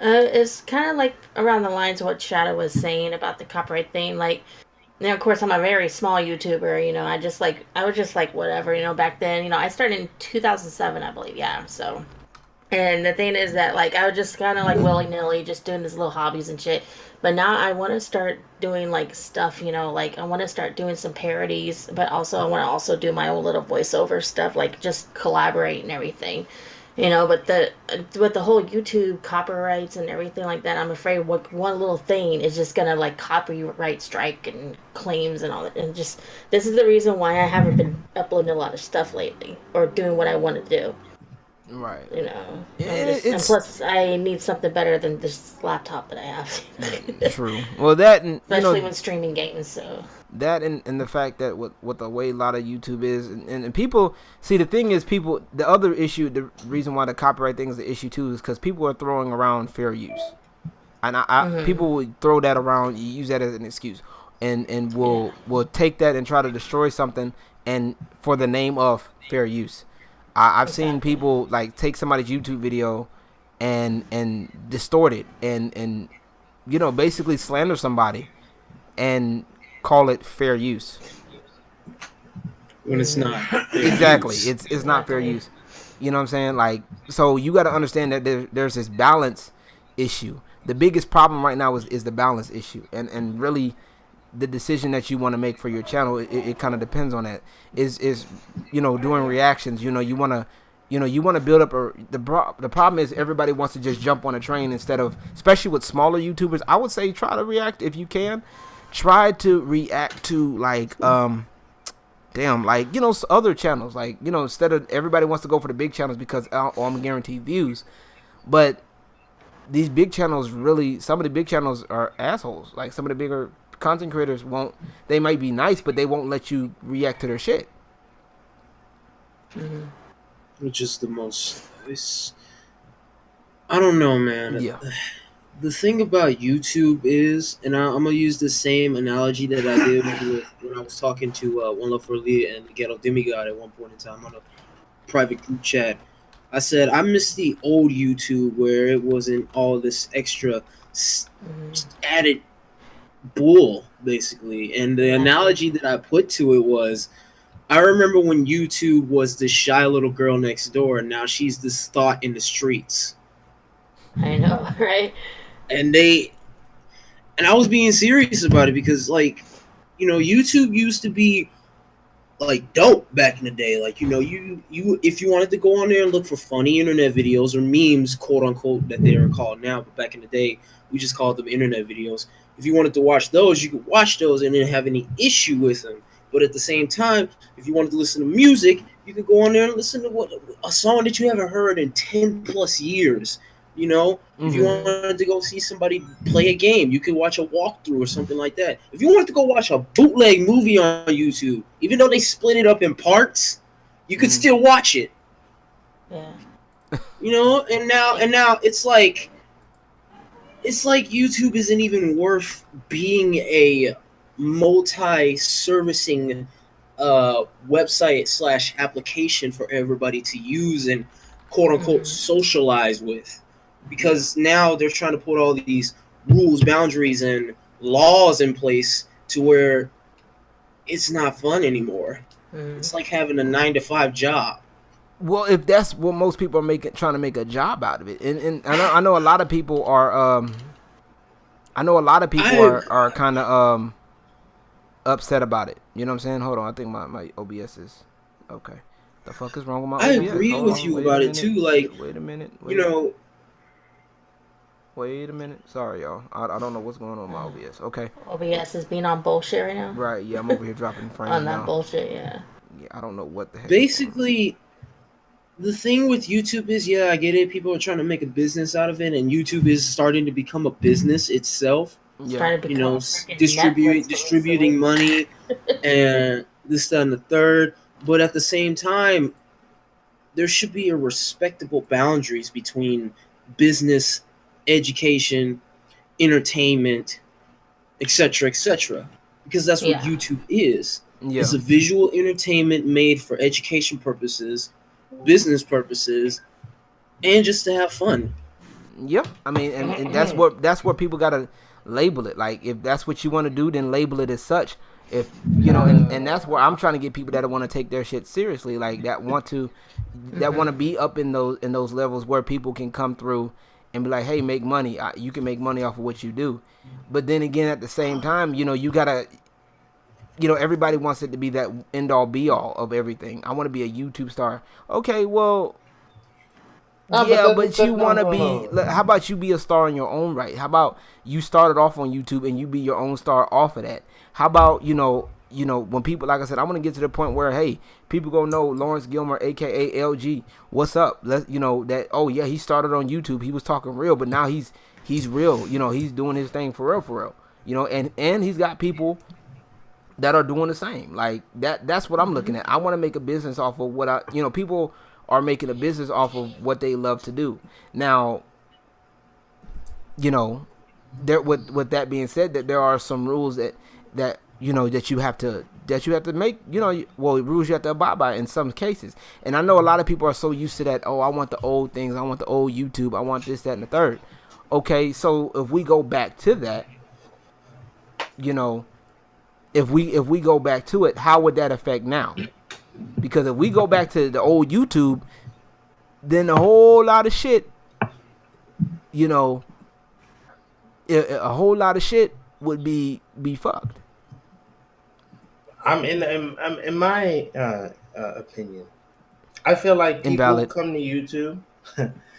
Speaker 7: It's kind of like around the lines of what Shadow was saying about the copyright thing. Like, now, of course, I'm a very small YouTuber. You know, I was just like whatever. You know, back then, you know, I started in 2007, I believe. Yeah, so. And the thing is that, like, I was just kind of like willy-nilly just doing these little hobbies and shit. But now I want to start doing, like, stuff, you know, like, I want to start doing some parodies, but also I want to also do my own little voiceover stuff, like, just collaborate and everything. You know, but with the whole YouTube copyrights and everything like that, I'm afraid one little thing is just gonna, like, copyright strike and claims and all that. And just, this is the reason why I haven't been uploading a lot of stuff lately, or doing what I want to do.
Speaker 1: Right.
Speaker 7: You know, and plus I need something better than this laptop that I have.
Speaker 1: True. Well, that and
Speaker 7: especially when streaming games. So
Speaker 1: that and the fact that what the way a lot of YouTube is, and people see, the thing is, people, the other issue, the reason why the copyright thing is the issue too, is because people are throwing around fair use, and people will throw that around, use that as an excuse, and will take that and try to destroy something, and for the name of fair use. I've seen people like take somebody's YouTube video and distort it and you know, basically slander somebody and call it fair use
Speaker 6: when it's not.
Speaker 1: Exactly, it's not fair use. You know what I'm saying? Like, so you got to understand that there's this balance issue. The biggest problem right now is the balance issue, and really the decision that you want to make for your channel, it kind of depends on that. Is you know, doing reactions, you know, you want to build up the problem is everybody wants to just jump on a train instead of, especially with smaller YouTubers, I would say try to react if you can. Try to react to like like, you know, other channels, like, you know, instead of everybody wants to go for the big channels because I'm guaranteed views, but these big channels really, some of the big channels are assholes. Like, some of the bigger content creators they might be nice, but they won't let you react to their shit.
Speaker 6: Which is the most, I don't know, man.
Speaker 1: Yeah.
Speaker 6: The thing about YouTube is, and I'm gonna use the same analogy that I did when I was talking to One Love for Leah and Ghetto Demigod at one point in time on a private group chat. I said I miss the old YouTube where it wasn't all this extra added bull, basically. And the analogy that I put to it was, I remember when YouTube was the shy little girl next door, and now she's this thought in the streets.
Speaker 7: I know, right?
Speaker 6: And I was being serious about it because, like, you know, YouTube used to be like dope back in the day. Like, you know, you if you wanted to go on there and look for funny internet videos or memes, quote unquote, that they are called now, but back in the day we just called them internet videos. If you wanted to watch those, you could watch those and didn't have any issue with them. But at the same time, if you wanted to listen to music, you could go on there and listen to a song that you haven't heard in 10 plus years. You know, if you wanted to go see somebody play a game, you could watch a walkthrough or something like that. If you wanted to go watch a bootleg movie on YouTube, even though they split it up in parts, you could still watch it.
Speaker 7: Yeah.
Speaker 6: You know, and now it's like YouTube isn't even worth being a multi-servicing website / application for everybody to use and quote unquote socialize with. Because now they're trying to put all these rules, boundaries, and laws in place to where it's not fun anymore.
Speaker 7: Mhm.
Speaker 6: It's like having a 9-to-5 job.
Speaker 1: Well, if that's what most people are trying to make a job out of it, and I know a lot of people are are kind of upset about it. You know what I'm saying? Hold on, I think my OBS is okay. The fuck is wrong with my OBS?
Speaker 6: I agree
Speaker 1: Hold
Speaker 6: with
Speaker 1: on,
Speaker 6: you
Speaker 1: wait a
Speaker 6: about it
Speaker 1: minute.
Speaker 6: too. Like,
Speaker 1: Wait a minute.
Speaker 6: you know,
Speaker 1: Wait a minute. Sorry, y'all. I don't know what's going on with my OBS. Okay.
Speaker 7: OBS is being on bullshit right now.
Speaker 1: Right. Yeah, I'm over here dropping frames
Speaker 7: On that
Speaker 1: now.
Speaker 7: bullshit, yeah.
Speaker 1: Yeah, I don't know what the heck.
Speaker 6: basically, the thing with YouTube is, yeah, I get it. People are trying to make a business out of it, and YouTube is starting to become a business itself.
Speaker 7: It's
Speaker 1: Yeah.
Speaker 7: trying to
Speaker 6: You
Speaker 7: become
Speaker 6: know,
Speaker 7: a freaking
Speaker 6: distributing
Speaker 7: Netflix
Speaker 6: money and this, that, and the third. But at the same time, there should be a respectable boundaries between business, education, entertainment, etc., because that's what
Speaker 7: Yeah.
Speaker 6: YouTube is.
Speaker 1: Yeah.
Speaker 6: It's a visual entertainment made for education purposes, business purposes, and just to have fun.
Speaker 1: Yep. I mean, and that's what people gotta label it. Like, if that's what you want to do, then label it as such. If you know, and that's where I'm trying to get people that want to take their shit seriously, like that want to be up in those levels where people can come through and be like, hey, make money. You can make money off of what you do. But then again, at the same time, you know, you gotta, you know, everybody wants it to be that end all be all of everything. I want to be a YouTube star. Okay, well. Yeah, but you want to be. How about you be a star in your own right? How about you started off on YouTube and you be your own star off of that? How about you know when people, like I said, I want to get to the point where, hey, people gonna know Lawrence Gilmer, aka LG. What's up? Let you know that. Oh yeah, he started on YouTube. He was talking real, but now he's real. You know, he's doing his thing for real. You know, and he's got people that are doing the same. Like that. That's what I'm looking at. I want to make a business off of what people are making a business off of what they love to do. Now, you know, there with that being said, that there are some rules that you know that you have to make, you know, rules you have to abide by in some cases. And I know a lot of people are so used to that, oh, I want the old things, I want the old YouTube, I want this, that, and the third. Okay, so if we go back to that, you know, if we go back to it, how would that affect now? Because if we go back to the old YouTube, then a whole lot of shit, you know, a whole lot of shit would be fucked.
Speaker 3: I'm in my opinion, I feel like people
Speaker 1: Invalid.
Speaker 3: come to YouTube.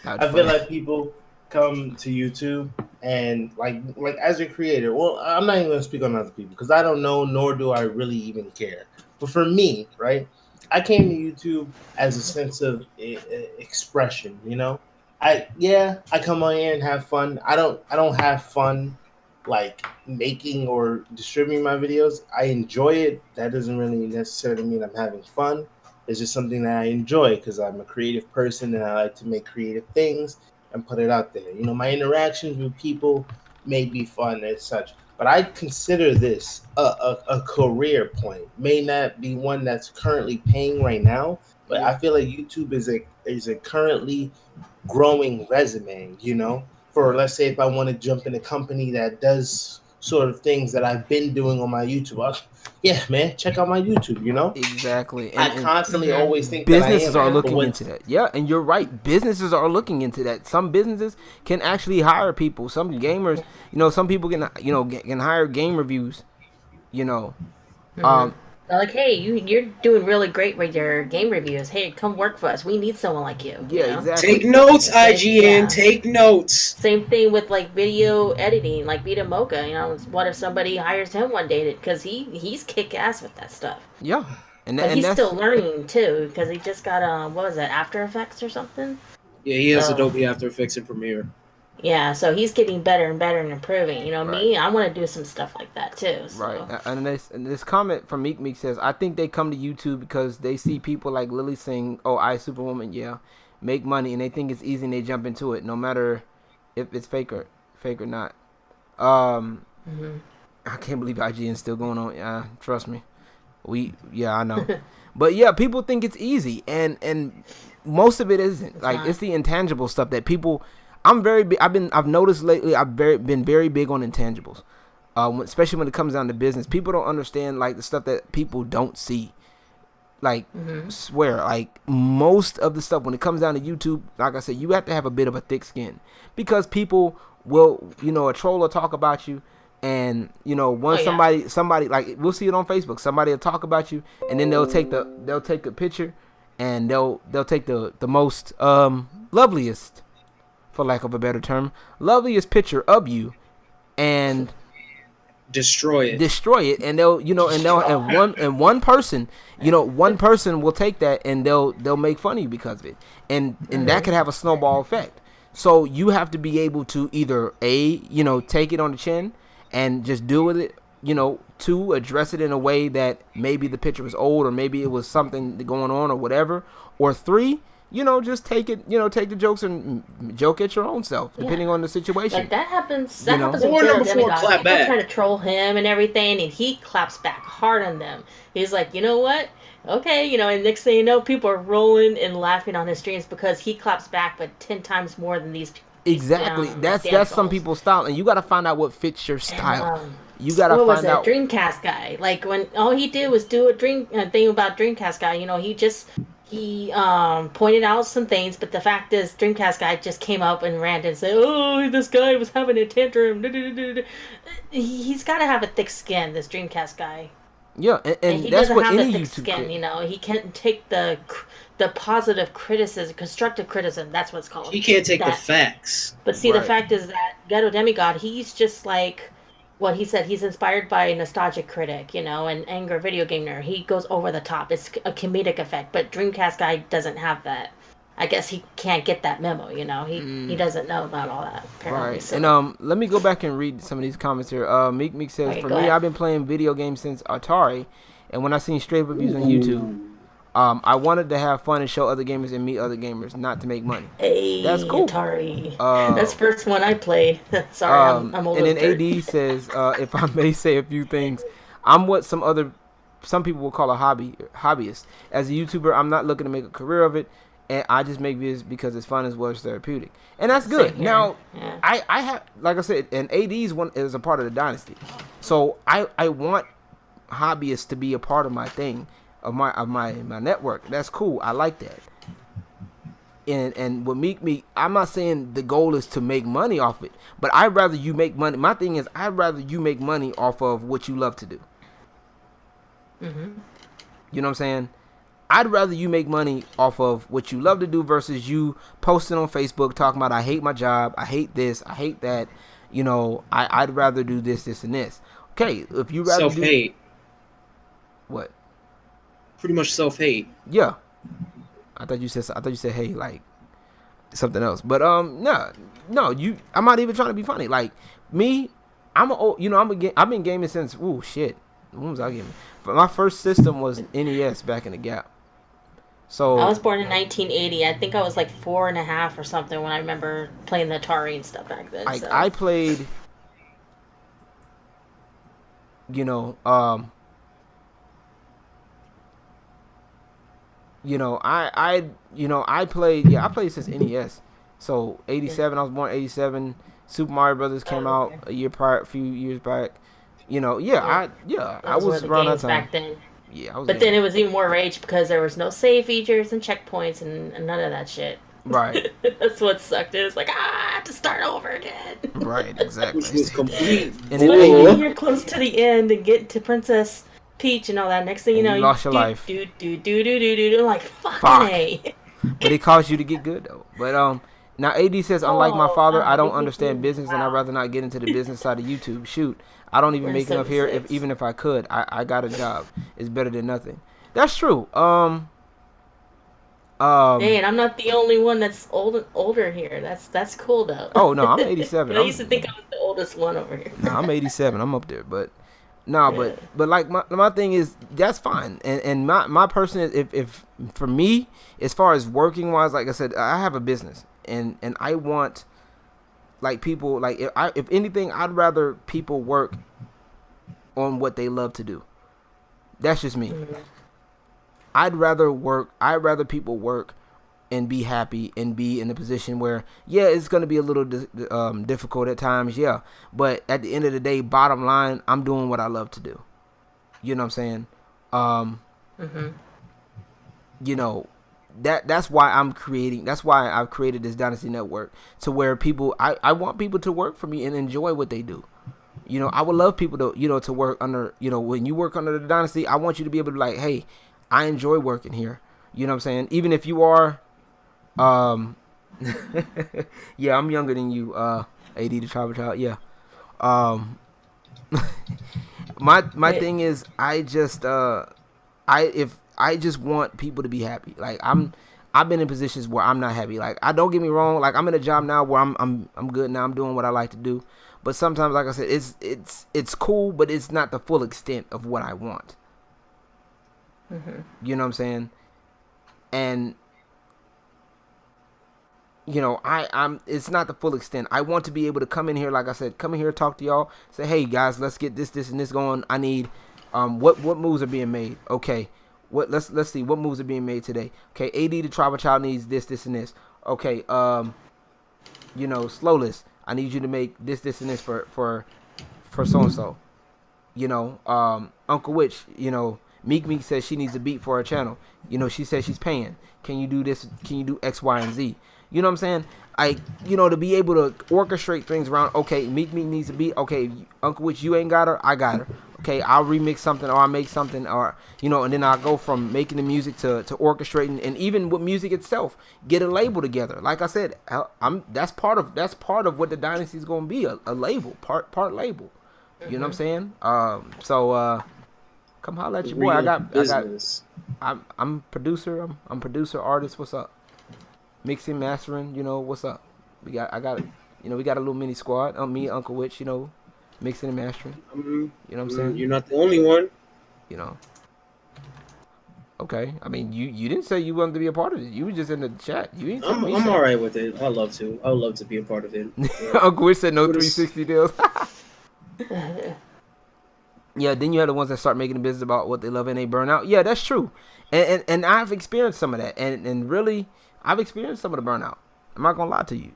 Speaker 3: I feel like people come to YouTube and like as a creator. Well, I'm not even going to speak on other people because I don't know, nor do I really even care. But for me, right, I came to YouTube as a sense of expression. You know, I come on here and have fun. I don't have fun like making or distributing my videos. I enjoy it. That doesn't really necessarily mean I'm having fun. It's just something that I enjoy because I'm a creative person and I like to make creative things and put it out there. You know, my interactions with people may be fun and such, but I consider this a career point. May not be one that's currently paying right now, but I feel like YouTube is a currently growing resume, you know, for, let's say, if I want to jump in a company that does sort of things that I've been doing on my YouTube. Yeah, man, check out my YouTube, you know?
Speaker 1: Exactly.
Speaker 3: I constantly always think
Speaker 1: businesses
Speaker 3: that I am,
Speaker 1: are looking into that. Yeah, and you're right. Businesses are looking into that. Some businesses can actually hire people. Some gamers, you know, some people can hire game reviews, you know.
Speaker 7: They're like, hey, you're doing really great with your game reviews. Hey, come work for us. We need someone like you.
Speaker 1: Yeah,
Speaker 7: you know?
Speaker 1: exactly.
Speaker 6: Take notes, IGN.
Speaker 7: Yeah.
Speaker 6: Take notes.
Speaker 7: Same thing with like video editing, like Vita Mocha. You know, what if somebody hires him one day because he's kick ass with that stuff.
Speaker 1: Yeah, and
Speaker 7: But he's
Speaker 1: that's
Speaker 7: still learning too because he just got what was that, After Effects or something?
Speaker 6: Yeah, he has Adobe After Effects and Premiere.
Speaker 7: Yeah, so he's getting better and better and improving. You know,
Speaker 1: Right.
Speaker 7: Me, I want to do some stuff like that too. So.
Speaker 1: right. And this comment from Meek says, I think they come to YouTube because they see people like Lily sing, "Oh, I Superwoman," yeah, make money, and they think it's easy and they jump into it, no matter if it's fake or not. I can't believe IGN's still going on. Yeah, trust me. I know. But yeah, people think it's easy, and most of it isn't. It's the intangible stuff that people. I've noticed lately. I've been very big on intangibles. especially when it comes down to business. People don't understand like the stuff that people don't see. Like, swear, like most of the stuff when it comes down to YouTube, like I said, you have to have a bit of a thick skin because people will, a troll will talk about you, and once somebody like we'll see it on Facebook, somebody will talk about you, and then they'll take a picture, and they'll take the most loveliest, for lack of a better term, loveliest picture of you, and destroy it, and one person will take that and they'll make fun of you because of it, and that could have a snowball effect. So you have to be able to either take it on the chin and just deal with it, two, address it in a way that maybe the picture was old or maybe it was something going on or whatever, or three, just take it, take the jokes and joke at your own self, depending on the situation.
Speaker 7: Like that happens. That happens with Zero Demigod. People try to troll him and everything, and he claps back hard on them. He's like, you know what? Okay, and next thing you know, people are rolling and laughing on his streams because he claps back, but 10 times more than these people.
Speaker 1: Exactly. That's some people's style, and you got to find out what fits your style. You got to find out.
Speaker 7: Dreamcast guy. Like when all he did was do a thing about Dreamcast guy. He pointed out some things, but the fact is, Dreamcast guy just came up and ranted and said, "Oh, this guy was having a tantrum." He's got to have a thick skin. This Dreamcast guy.
Speaker 1: Yeah, and
Speaker 7: he
Speaker 1: that's
Speaker 7: doesn't
Speaker 1: what
Speaker 7: have
Speaker 1: any
Speaker 7: the thick
Speaker 1: YouTube
Speaker 7: skin. He can't take the positive criticism, constructive criticism. That's what it's called.
Speaker 6: He can't take the facts.
Speaker 7: But see, the fact is that Ghetto Demigod, he's just like what he said. He's inspired by a nostalgic critic, and anger video game nerd. He goes over the top. It's a comedic effect. But Dreamcast guy doesn't have that. I guess he can't get that memo. He doesn't know about all that. Apparently.
Speaker 1: Right.
Speaker 7: So.
Speaker 1: And let me go back and read some of these comments here. Meek says, for me, I've been playing video games since Atari, and when I seen straight reviews on YouTube, I wanted to have fun and show other gamers and meet other gamers, not to make money.
Speaker 7: Hey,
Speaker 1: that's cool.
Speaker 7: Atari. That's the first one I played. Sorry, I'm old.
Speaker 1: And then AD says, if I may say a few things, I'm what some people will call a hobbyist. As a YouTuber, I'm not looking to make a career of it, and I just make videos because it's fun as well as therapeutic, and that's good. Now, I have, like I said, and AD's one is a part of the dynasty, so I want hobbyists to be a part of my thing. Of my network. That's cool. I like that. And with Meek, I'm not saying the goal is to make money off it, but I'd rather you make money. My thing is, I'd rather you make money off of what you love to do. You know what I'm saying? I'd rather you make money off of what you love to do versus you posting on Facebook talking about, I hate my job, I hate this, I hate that. I'd rather do this, and this. Okay, if you rather
Speaker 6: self-hate.
Speaker 1: What?
Speaker 6: Pretty much self-hate.
Speaker 1: Yeah, I thought you said hey, like something else. But no, I'm not even trying to be funny. Like me, I've been gaming since when was I gaming? My first system was NES back in the Gap. So
Speaker 7: I was born in 1980. I think I was like 4.5 or something when I remember playing the Atari and stuff back then.
Speaker 1: I played, I played since NES. So 87, I was born 87. Super Mario Brothers came out a few years back. I was around that time.
Speaker 7: Back then.
Speaker 1: Yeah, I was.
Speaker 7: But then it was even more rage because there was no save features and checkpoints and none of that shit.
Speaker 1: Right.
Speaker 7: That's what sucked. It was like, I have to start over again.
Speaker 1: Right, exactly.
Speaker 6: Which was complete.
Speaker 1: And
Speaker 7: then you're close to the end and get to Princess Peach and all that. Next thing you know,
Speaker 1: you lost your life.
Speaker 7: Like, fucking A.
Speaker 1: But it caused you to get good though. But now AD says, unlike my father, I don't understand business, and I'd rather not get into the business side of YouTube. Shoot, I don't even make enough here. Even if I could, I got a job. It's better than nothing. That's true.
Speaker 7: Dang, I'm not the only one that's older here. That's cool though.
Speaker 1: Oh no, I'm 87.
Speaker 7: I used to think I was the oldest one over here.
Speaker 1: No, I'm 87. I'm up there, but. No, but like my thing is, that's fine, and my person is, if for me, as far as working wise, like I said, I have a business, and I want, like, people, like, if anything, I'd rather people work on what they love to do. That's just me. I'd rather people work and be happy and be in a position where, yeah, it's going to be a little difficult at times, yeah. But at the end of the day, bottom line, I'm doing what I love to do. You know what I'm saying? You know, that's why I'm creating. That's why I've created this Dynasty Network, to where people, I want people to work for me and enjoy what they do. You know, I would love people to, you know, to work under, you know, when you work under the Dynasty, I want you to be able to be like, hey, I enjoy working here. You know what I'm saying? Even if you are, yeah, I'm younger than you, AD the Tribal Child. Yeah. My thing is, I just want people to be happy. Like I've been in positions where I'm not happy. Like, I don't get me wrong. Like, I'm in a job now where I'm good now. I'm doing what I like to do. But sometimes, like I said, it's cool, but it's not the full extent of what I want. You know what I'm saying? And you know, I'm it's not the full extent. I want to be able to come in here, like I said, come in here, talk to y'all, say, hey guys, let's get this and this going. I need what moves are being made. Okay. Let's see what moves are being made today. Okay, AD the Tribal Child needs this and this. Okay, you know, Slowlist, I need you to make this and this for so and so. You know, Unclewich, you know, Meek says she needs a beat for her channel. You know, she says she's paying. Can you do this? Can you do X, Y, and Z? You know what I'm saying? You know, to be able to orchestrate things around. Okay, Meek needs a beat. Okay, Unclewich, you ain't got her. I got her. Okay, I'll remix something, or I'll make something, or, you know, and then I'll go from making the music to orchestrating, and even with music itself, get a label together. Like I said, that's part of what the Dynasty is going to be, a label, part label. You know what I'm saying? So come holler at your boy. I'm producer. I'm producer, artist. What's up? Mixing, mastering. You know what's up? We got a little mini squad. Me, Unclewich. You know, mixing and mastering. You know what I'm saying?
Speaker 6: You're not the only one.
Speaker 1: You know. Okay. I mean, you didn't say you wanted to be a part of it. You were just in the chat. You ain't.
Speaker 6: I'm all right with it. I would love to be a part of it.
Speaker 1: Unclewich said no 360 deals. Yeah, then you have the ones that start making a business about what they love and they burn out. Yeah, that's true. And I've experienced some of that. And really, I've experienced some of the burnout. I'm not going to lie to you.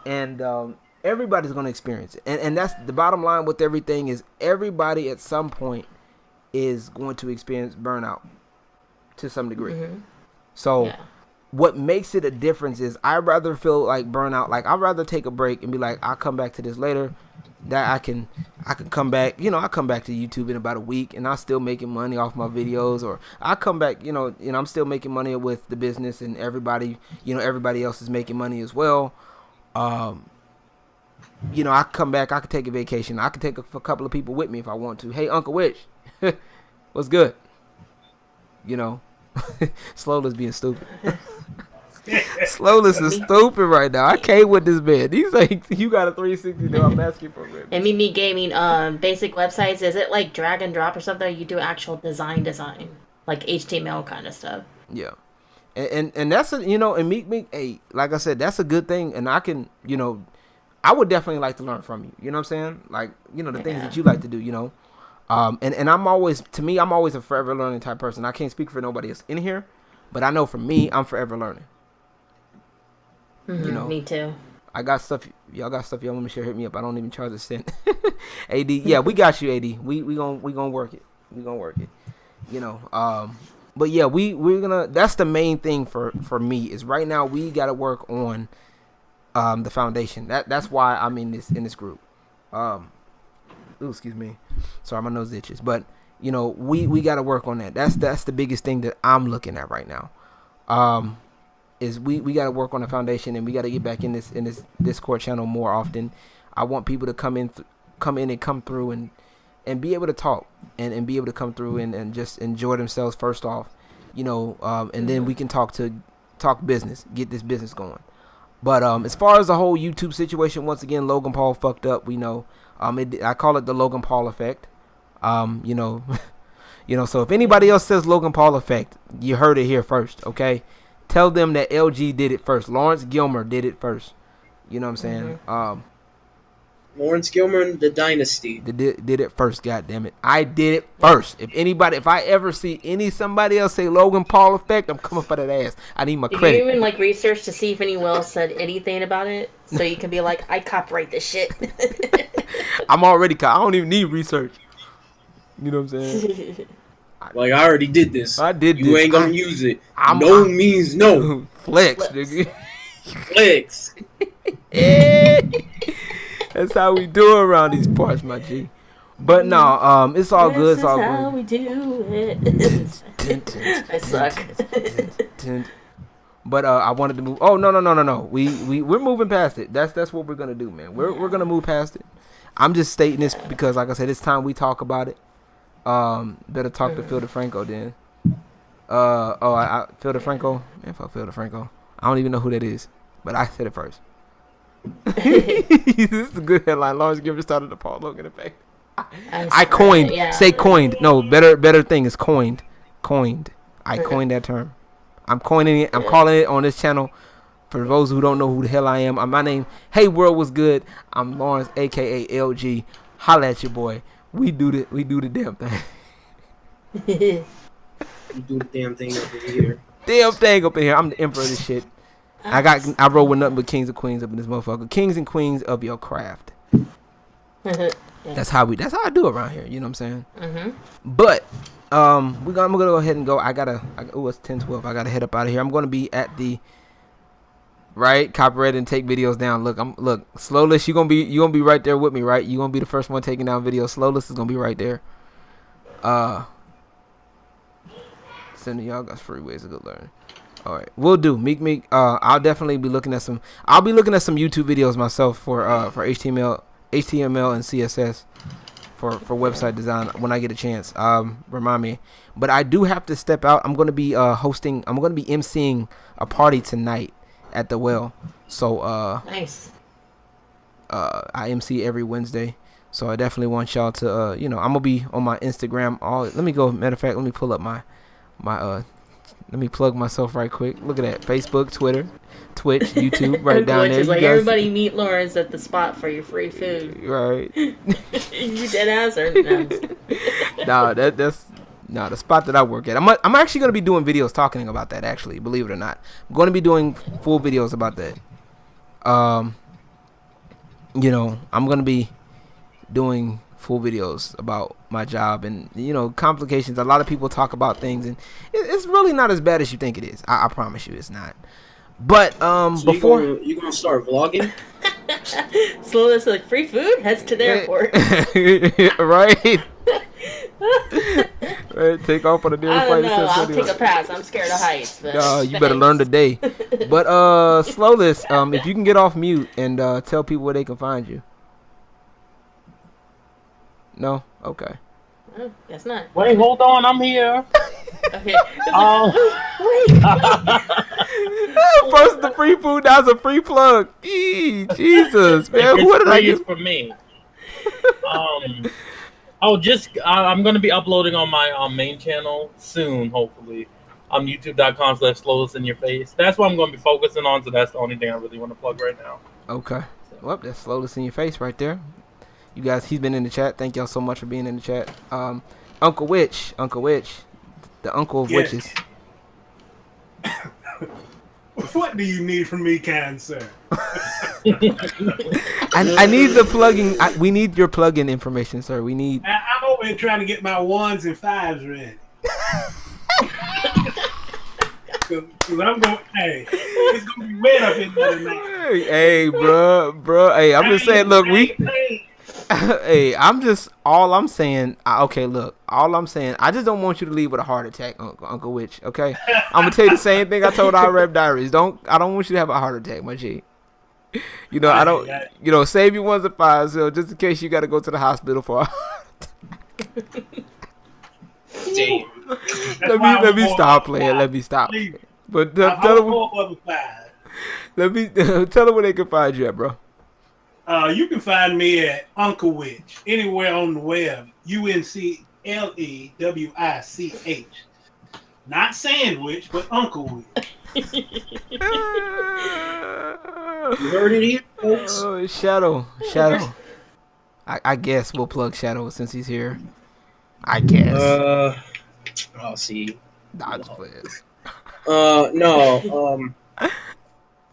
Speaker 1: And everybody's going to experience it. And that's the bottom line with everything, is everybody at some point is going to experience burnout to some degree. So what makes it a difference is, I'd rather feel like burnout. Like, I'd rather take a break and be like, I'll come back to this later. That I can come back, you know, I come back to YouTube in about a week and I'm still making money off my videos, or I come back, you know, I'm still making money with the business, and everybody else is making money as well. You know, I come back, I could take a vacation. I could take a couple of people with me if I want to. Hey, Unclewich, what's good? You know, Slowlist being stupid. Slowlist is stupid right now. I can't with this man. He's like, you got a 360 deal. I'm asking for it.
Speaker 7: And Me Gaming, basic websites, is it like drag and drop or something? Or you do actual design, like HTML kind of stuff?
Speaker 1: Yeah, and that's a, you know, and Meek, hey, like I said, that's a good thing, and I can, you know, I would definitely like to learn from you. You know what I'm saying? Like, you know, the things that you like to do. You know, and I'm always a forever learning type person. I can't speak for nobody else in here, but I know for me, I'm forever learning. You know,
Speaker 7: me too.
Speaker 1: I got stuff. Y'all got stuff y'all want me to share? Hit me up. I don't even charge a cent. AD, yeah, we got you, AD. We gonna work it. We gonna work it. You know, but yeah, we're gonna. That's the main thing for me, is right now we gotta work on the foundation. That's why I'm in this group. Ooh, excuse me. Sorry, my nose itches. But you know, we gotta work on that. That's the biggest thing that I'm looking at right now. Is we got to work on the foundation, and we got to get back in this Discord channel more often. I want people to come in and come through and be able to talk and be able to come through and just enjoy themselves first off, you know, and then we can talk business, get this business going. But as far as the whole YouTube situation, once again, Logan Paul fucked up. We know. I call it the Logan Paul effect. You know, So if anybody else says Logan Paul effect, you heard it here first. Okay. Tell them that LG did it first. Lawrence Gilmer did it first. You know what I'm saying?
Speaker 6: Lawrence Gilmer and the Dynasty.
Speaker 1: Did it first, goddammit. I did it first. If I ever see somebody else say Logan Paul effect, I'm coming for that ass. I need my
Speaker 7: Did
Speaker 1: credit.
Speaker 7: you even like research to see if anyone else said anything about it? So you can be like, I copyright this shit.
Speaker 1: I'm already I don't even need research. You know what I'm saying?
Speaker 6: Like, I already did this.
Speaker 1: I did
Speaker 6: you
Speaker 1: this.
Speaker 6: ain't gonna use it.
Speaker 1: I'm
Speaker 6: means no.
Speaker 1: Flex, nigga.
Speaker 6: Flex.
Speaker 1: That's how we do around these parts, my G. But no, it's all good. It's all
Speaker 7: This is how
Speaker 1: good.
Speaker 7: we do it. I suck.
Speaker 1: But I wanted to move. Oh no. We're moving past it. That's what we're gonna do, man. We're gonna move past it. I'm just stating this because, like I said, it's time we talk about it. Better talk to Phil DeFranco then. Phil DeFranco. Man, fuck Phil DeFranco. I don't even know who that is, but I said it first. This is a good headline. Lawrence Gilmer started the Paul Logan effect. I coined.
Speaker 7: Yeah.
Speaker 1: Say coined. No, better thing is coined. Coined. I coined that term. I'm coining it. I'm calling it on this channel. For those who don't know who the hell I am, my name. Hey world, was good. I'm Lawrence, aka LG. Holla at your boy. We do the damn thing.
Speaker 6: You do the damn thing up in here.
Speaker 1: Damn thing up in here. I'm the emperor of this shit. I roll with nothing but kings and queens up in this motherfucker. Kings and queens of your craft. That's how I do around here. You know what I'm saying? But I'm gonna go ahead and go. It's 10:12. I gotta head up out of here. I'm gonna be at the copyright and take videos down. Look, Slowlist. You gonna be right there with me, right? You gonna be the first one taking down videos. Slowlist is gonna be right there. Sending y'all got free ways to go learn. All right, we'll do. Meek. I'll definitely be looking at some. I'll be looking at some YouTube videos myself for HTML and CSS for website design when I get a chance. Remind me. But I do have to step out. I'm gonna be hosting. I'm gonna be emceeing a party tonight at the Well. So
Speaker 7: Nice.
Speaker 1: I MC every Wednesday. So I definitely want y'all to I'm gonna be on my Instagram. Let me go. Matter of fact, let me pull up my let me plug myself right quick. Look at that. Facebook, Twitter, Twitch, YouTube, right down there.
Speaker 7: Is like, everybody meet Lawrence at the spot for your free food.
Speaker 1: Right.
Speaker 7: You dead ass or no?
Speaker 1: That's the spot that I work at. I'm actually gonna be doing videos talking about that. Actually, believe it or not, I'm going to be doing full videos about that. I'm gonna be doing full videos about my job and complications. A lot of people talk about things and it's really not as bad as you think it is. I promise you it's not. But
Speaker 6: so
Speaker 1: before
Speaker 6: you gonna start vlogging?
Speaker 7: So it's like free food heads to the airport.
Speaker 1: right. Right, take off on the nearest
Speaker 7: I
Speaker 1: flight.
Speaker 7: don't know. I'll take a pass. I'm scared of heights. But
Speaker 1: you better learn today. But Slowlist, if you can get off mute and tell people where they can find you. No? Okay.
Speaker 7: Oh, guess not.
Speaker 4: Wait, hold on, I'm here.
Speaker 7: Okay.
Speaker 4: Wait.
Speaker 1: First the free food, now it's a free plug. Jesus, man. What did I get
Speaker 4: for me? I'm gonna be uploading on my main channel soon, hopefully. YouTube.com/Slowlist in your face. That's what I'm gonna be focusing on. So that's the only thing I really want to plug right now.
Speaker 1: Okay. Well, that's Slowlist in your face right there. You guys, he's been in the chat. Thank y'all so much for being in the chat. Unclewich, the uncle of witches.
Speaker 5: What do you need from me, kind sir?
Speaker 1: I need the plugging. We need your plug-in information, sir. We need.
Speaker 5: I'm over here trying to get my 1s and 5s ready. Cause I'm going. Hey, it's gonna be wet up in there tonight.
Speaker 1: Hey, bro. Hey, I'm just saying. Look, Hey, all I'm saying, I just don't want you to leave with a heart attack, Uncle Witch, okay? I'm going to tell you the same thing I told our Rep Diaries. I don't want you to have a heart attack, my G. I don't, save your 1s and 5s, so just in case you got to go to the hospital for a heart attack.
Speaker 6: Damn.
Speaker 1: Let me stop playing. Let me stop. But tell them where they can find you at, bro.
Speaker 5: You can find me at Unclewich anywhere on the web. UNCLEWICH. Not sandwich, but Unclewich.
Speaker 6: You heard it here, folks.
Speaker 1: Oh, Shadow. I guess we'll plug Shadow since he's here. I guess.
Speaker 6: I'll see.
Speaker 1: Nah, just play it.
Speaker 6: No.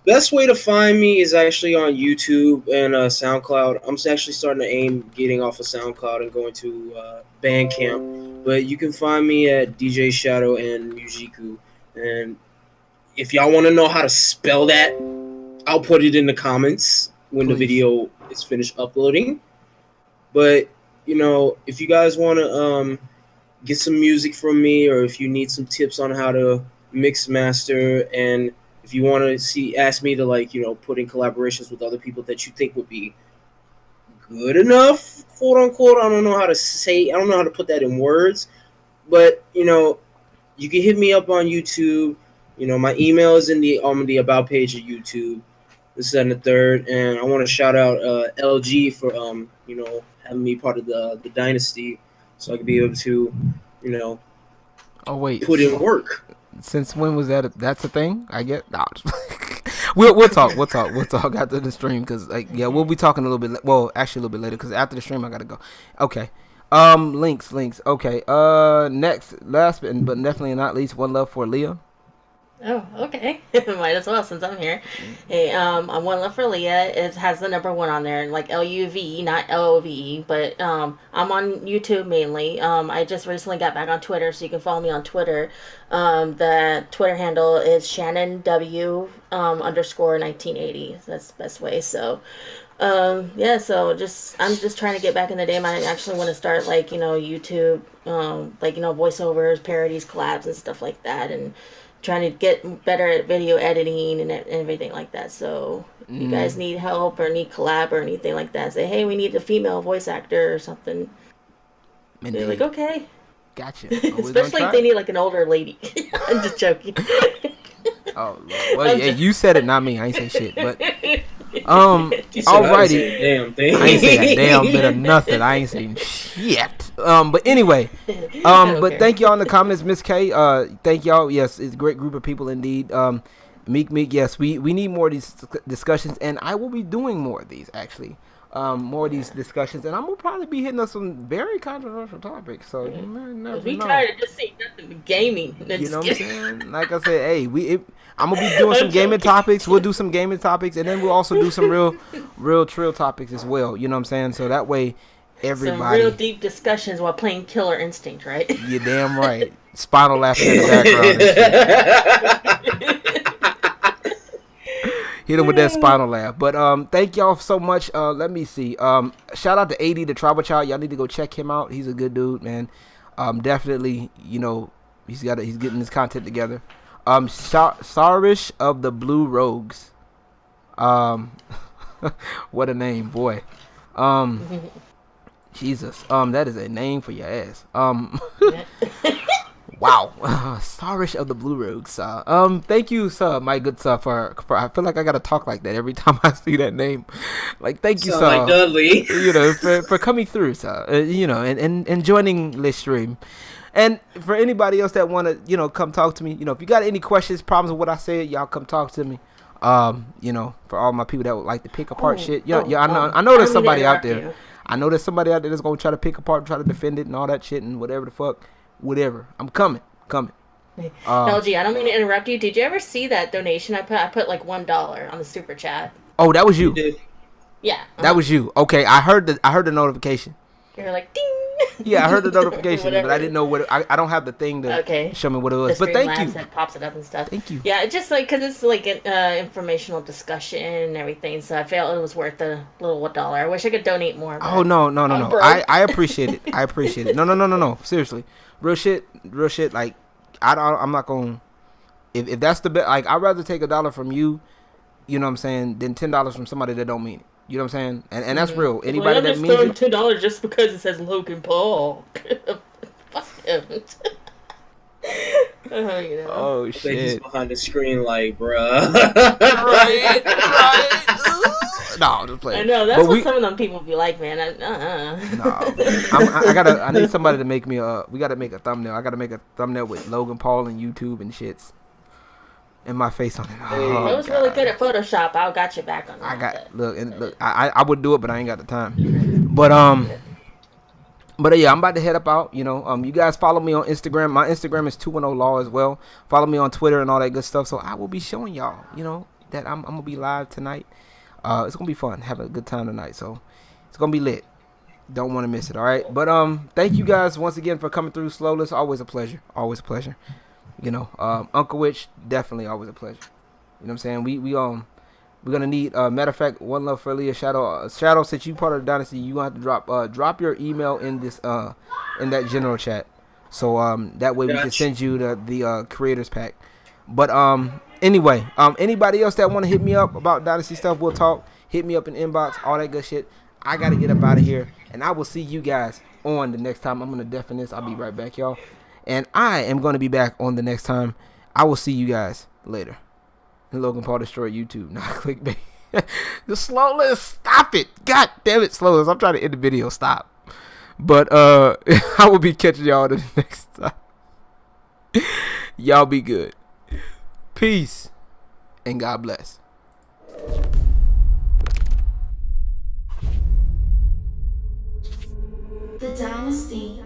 Speaker 6: Best way to find me is actually on YouTube and SoundCloud. I'm actually starting to aim getting off of SoundCloud and going to Bandcamp. But you can find me at DJ Shadow and Mujiku. And if y'all want to know how to spell that, I'll put it in the comments when the video is finished uploading. But, if you guys want to get some music from me, or if you need some tips on how to mix, master, and if you want to ask me to put in collaborations with other people that you think would be good enough, quote unquote. I don't know how to put that in words, but you can hit me up on YouTube. My email is in the about page of YouTube. This and the third, and I want to shout out LG for having me part of the dynasty, so I could be able to put in work.
Speaker 1: Since when was that? That's a thing. I get. Nah. We'll talk after the stream, because we'll be talking a little bit. Well, actually a little bit later, because after the stream I gotta go. Okay. Links. Okay. Next, last but definitely not least, one love for Leah.
Speaker 7: Oh, okay. Might as well, since I'm here. Hey, I'm One Love for Leah. It has the number 1 on there, like LUVE, not LOVE. But I'm on YouTube mainly. I just recently got back on Twitter, so you can follow me on Twitter. The Twitter handle is Shannon W _1980. That's the best way. So, so I'm just trying to get back in the game. I actually want to start YouTube, voiceovers, parodies, collabs, and stuff like that, and trying to get better at video editing and everything like that. So if you guys need help or need collab or anything like that, say, hey, we need a female voice actor or something. Indeed. They're like, okay.
Speaker 1: Gotcha.
Speaker 7: Especially if they need an older lady. I'm just joking.
Speaker 1: Oh, well, yeah, you said it, not me. I ain't say shit, but alrighty.
Speaker 6: Damn thing.
Speaker 1: I ain't say a damn bit of nothing. I ain't saying shit. But anyway, but thank y'all in the comments, Miss K. Thank y'all. Yes, it's a great group of people indeed. Meek. Yes, we need more of these discussions, and I will be doing more of these actually. More of these discussions, and I'm gonna probably be hitting up some very controversial topics. So you never
Speaker 7: we
Speaker 1: know.
Speaker 7: tired of just seeing nothing but gaming.
Speaker 1: You know what I'm saying? Like I said, hey, I'm gonna be doing some gaming topics. We'll do some gaming topics, and then we'll also do some real trill topics as well. You know what I'm saying? So that way, everybody
Speaker 7: some real deep discussions while playing Killer Instinct, right?
Speaker 1: You're damn right. Spinal laughing in the background. Hit him with that spinal laugh. But thank y'all so much. Let me see. Shout out to 80, the Tribal Child. Y'all need to go check him out. He's a good dude, man. Definitely, he's getting his content together. Sarish of the Blue Rogues. What a name, boy. Jesus. That is a name for your ass. Wow. Sarish of the Blue Rogues. Thank you, sir, my good sir, for I feel like I gotta talk like that every time I see that name. Like, thank you, sir.
Speaker 6: Like Dudley.
Speaker 1: For coming through, sir. And joining this stream. And for anybody else that wanna, come talk to me, if you got any questions, problems with what I said, y'all come talk to me. For all my people that would like to pick apart shit. I know there's somebody out there. I know there's somebody out there that's gonna try to pick apart, try to defend it and all that shit and whatever the fuck. Whatever. I'm coming.
Speaker 7: LG, I don't mean to interrupt you. Did you ever see that donation I put like $1 on the super chat?
Speaker 1: Oh, that was you.
Speaker 7: Yeah.
Speaker 1: That was you. Okay, I heard the notification.
Speaker 7: You're like ding.
Speaker 1: Yeah, I heard the notification, but I didn't know what I don't have the thing to show me what it was. But thank you.
Speaker 7: It pops it up and stuff.
Speaker 1: Thank you.
Speaker 7: Yeah, it's just because it's an informational discussion and everything, so I felt it was worth the little $1. I wish I could donate more.
Speaker 1: Oh no. I appreciate it. I appreciate it. No. Seriously, real shit. Like I'm not gonna. If that's the best, like I'd rather take $1 from you, you know what I'm saying, than $10 from somebody that don't mean it. You know what I'm saying? And that's real. Anybody that means it.
Speaker 7: $10 just because it says Logan Paul. Fuck him.
Speaker 1: Oh shit!
Speaker 6: He's behind the screen, like, bruh.
Speaker 1: right. No, just play.
Speaker 7: I know that's what some of them people be like, man.
Speaker 1: No, I need somebody to make me we gotta make a thumbnail. I gotta make a thumbnail with Logan Paul and YouTube and shits. and my face on it.
Speaker 6: Hey.
Speaker 1: Oh,
Speaker 7: It was really
Speaker 1: God.
Speaker 7: good at Photoshop. I got you back on that.
Speaker 1: I got look. I would do it, but I ain't got the time. But yeah, I'm about to head up out. You know, you guys follow me on Instagram. My Instagram is 210law as well. Follow me on Twitter and all that good stuff. So I will be showing y'all, you know, that I'm gonna be live tonight. It's gonna be fun. Have a good time tonight. So it's gonna be lit. Don't want to miss it. All right. But thank you guys once again for coming through Slowlist. Always a pleasure. Always a pleasure. You know, Unclewich, definitely always a pleasure. You know what I'm saying? We're gonna need matter of fact, one love for Leah Shadow. Shadow, since you part of the dynasty, you gonna have to drop your email in this in that general chat. So that way we can send you the creators pack. But anyway, anybody else that wanna hit me up about dynasty stuff, we'll talk. Hit me up in inbox, all that good shit. I gotta get up out of here, and I will see you guys on the next time. I'm gonna deafen this. I'll be right back, y'all. And I am going to be back on the next time. I will see you guys later. And Logan Paul destroyed YouTube. Not clickbait. The Slowlist. Stop it. God damn it, Slowlist. I'm trying to end the video. Stop. But I will be catching y'all the next time. Y'all be good. Peace. And God bless.
Speaker 2: The Dynasty.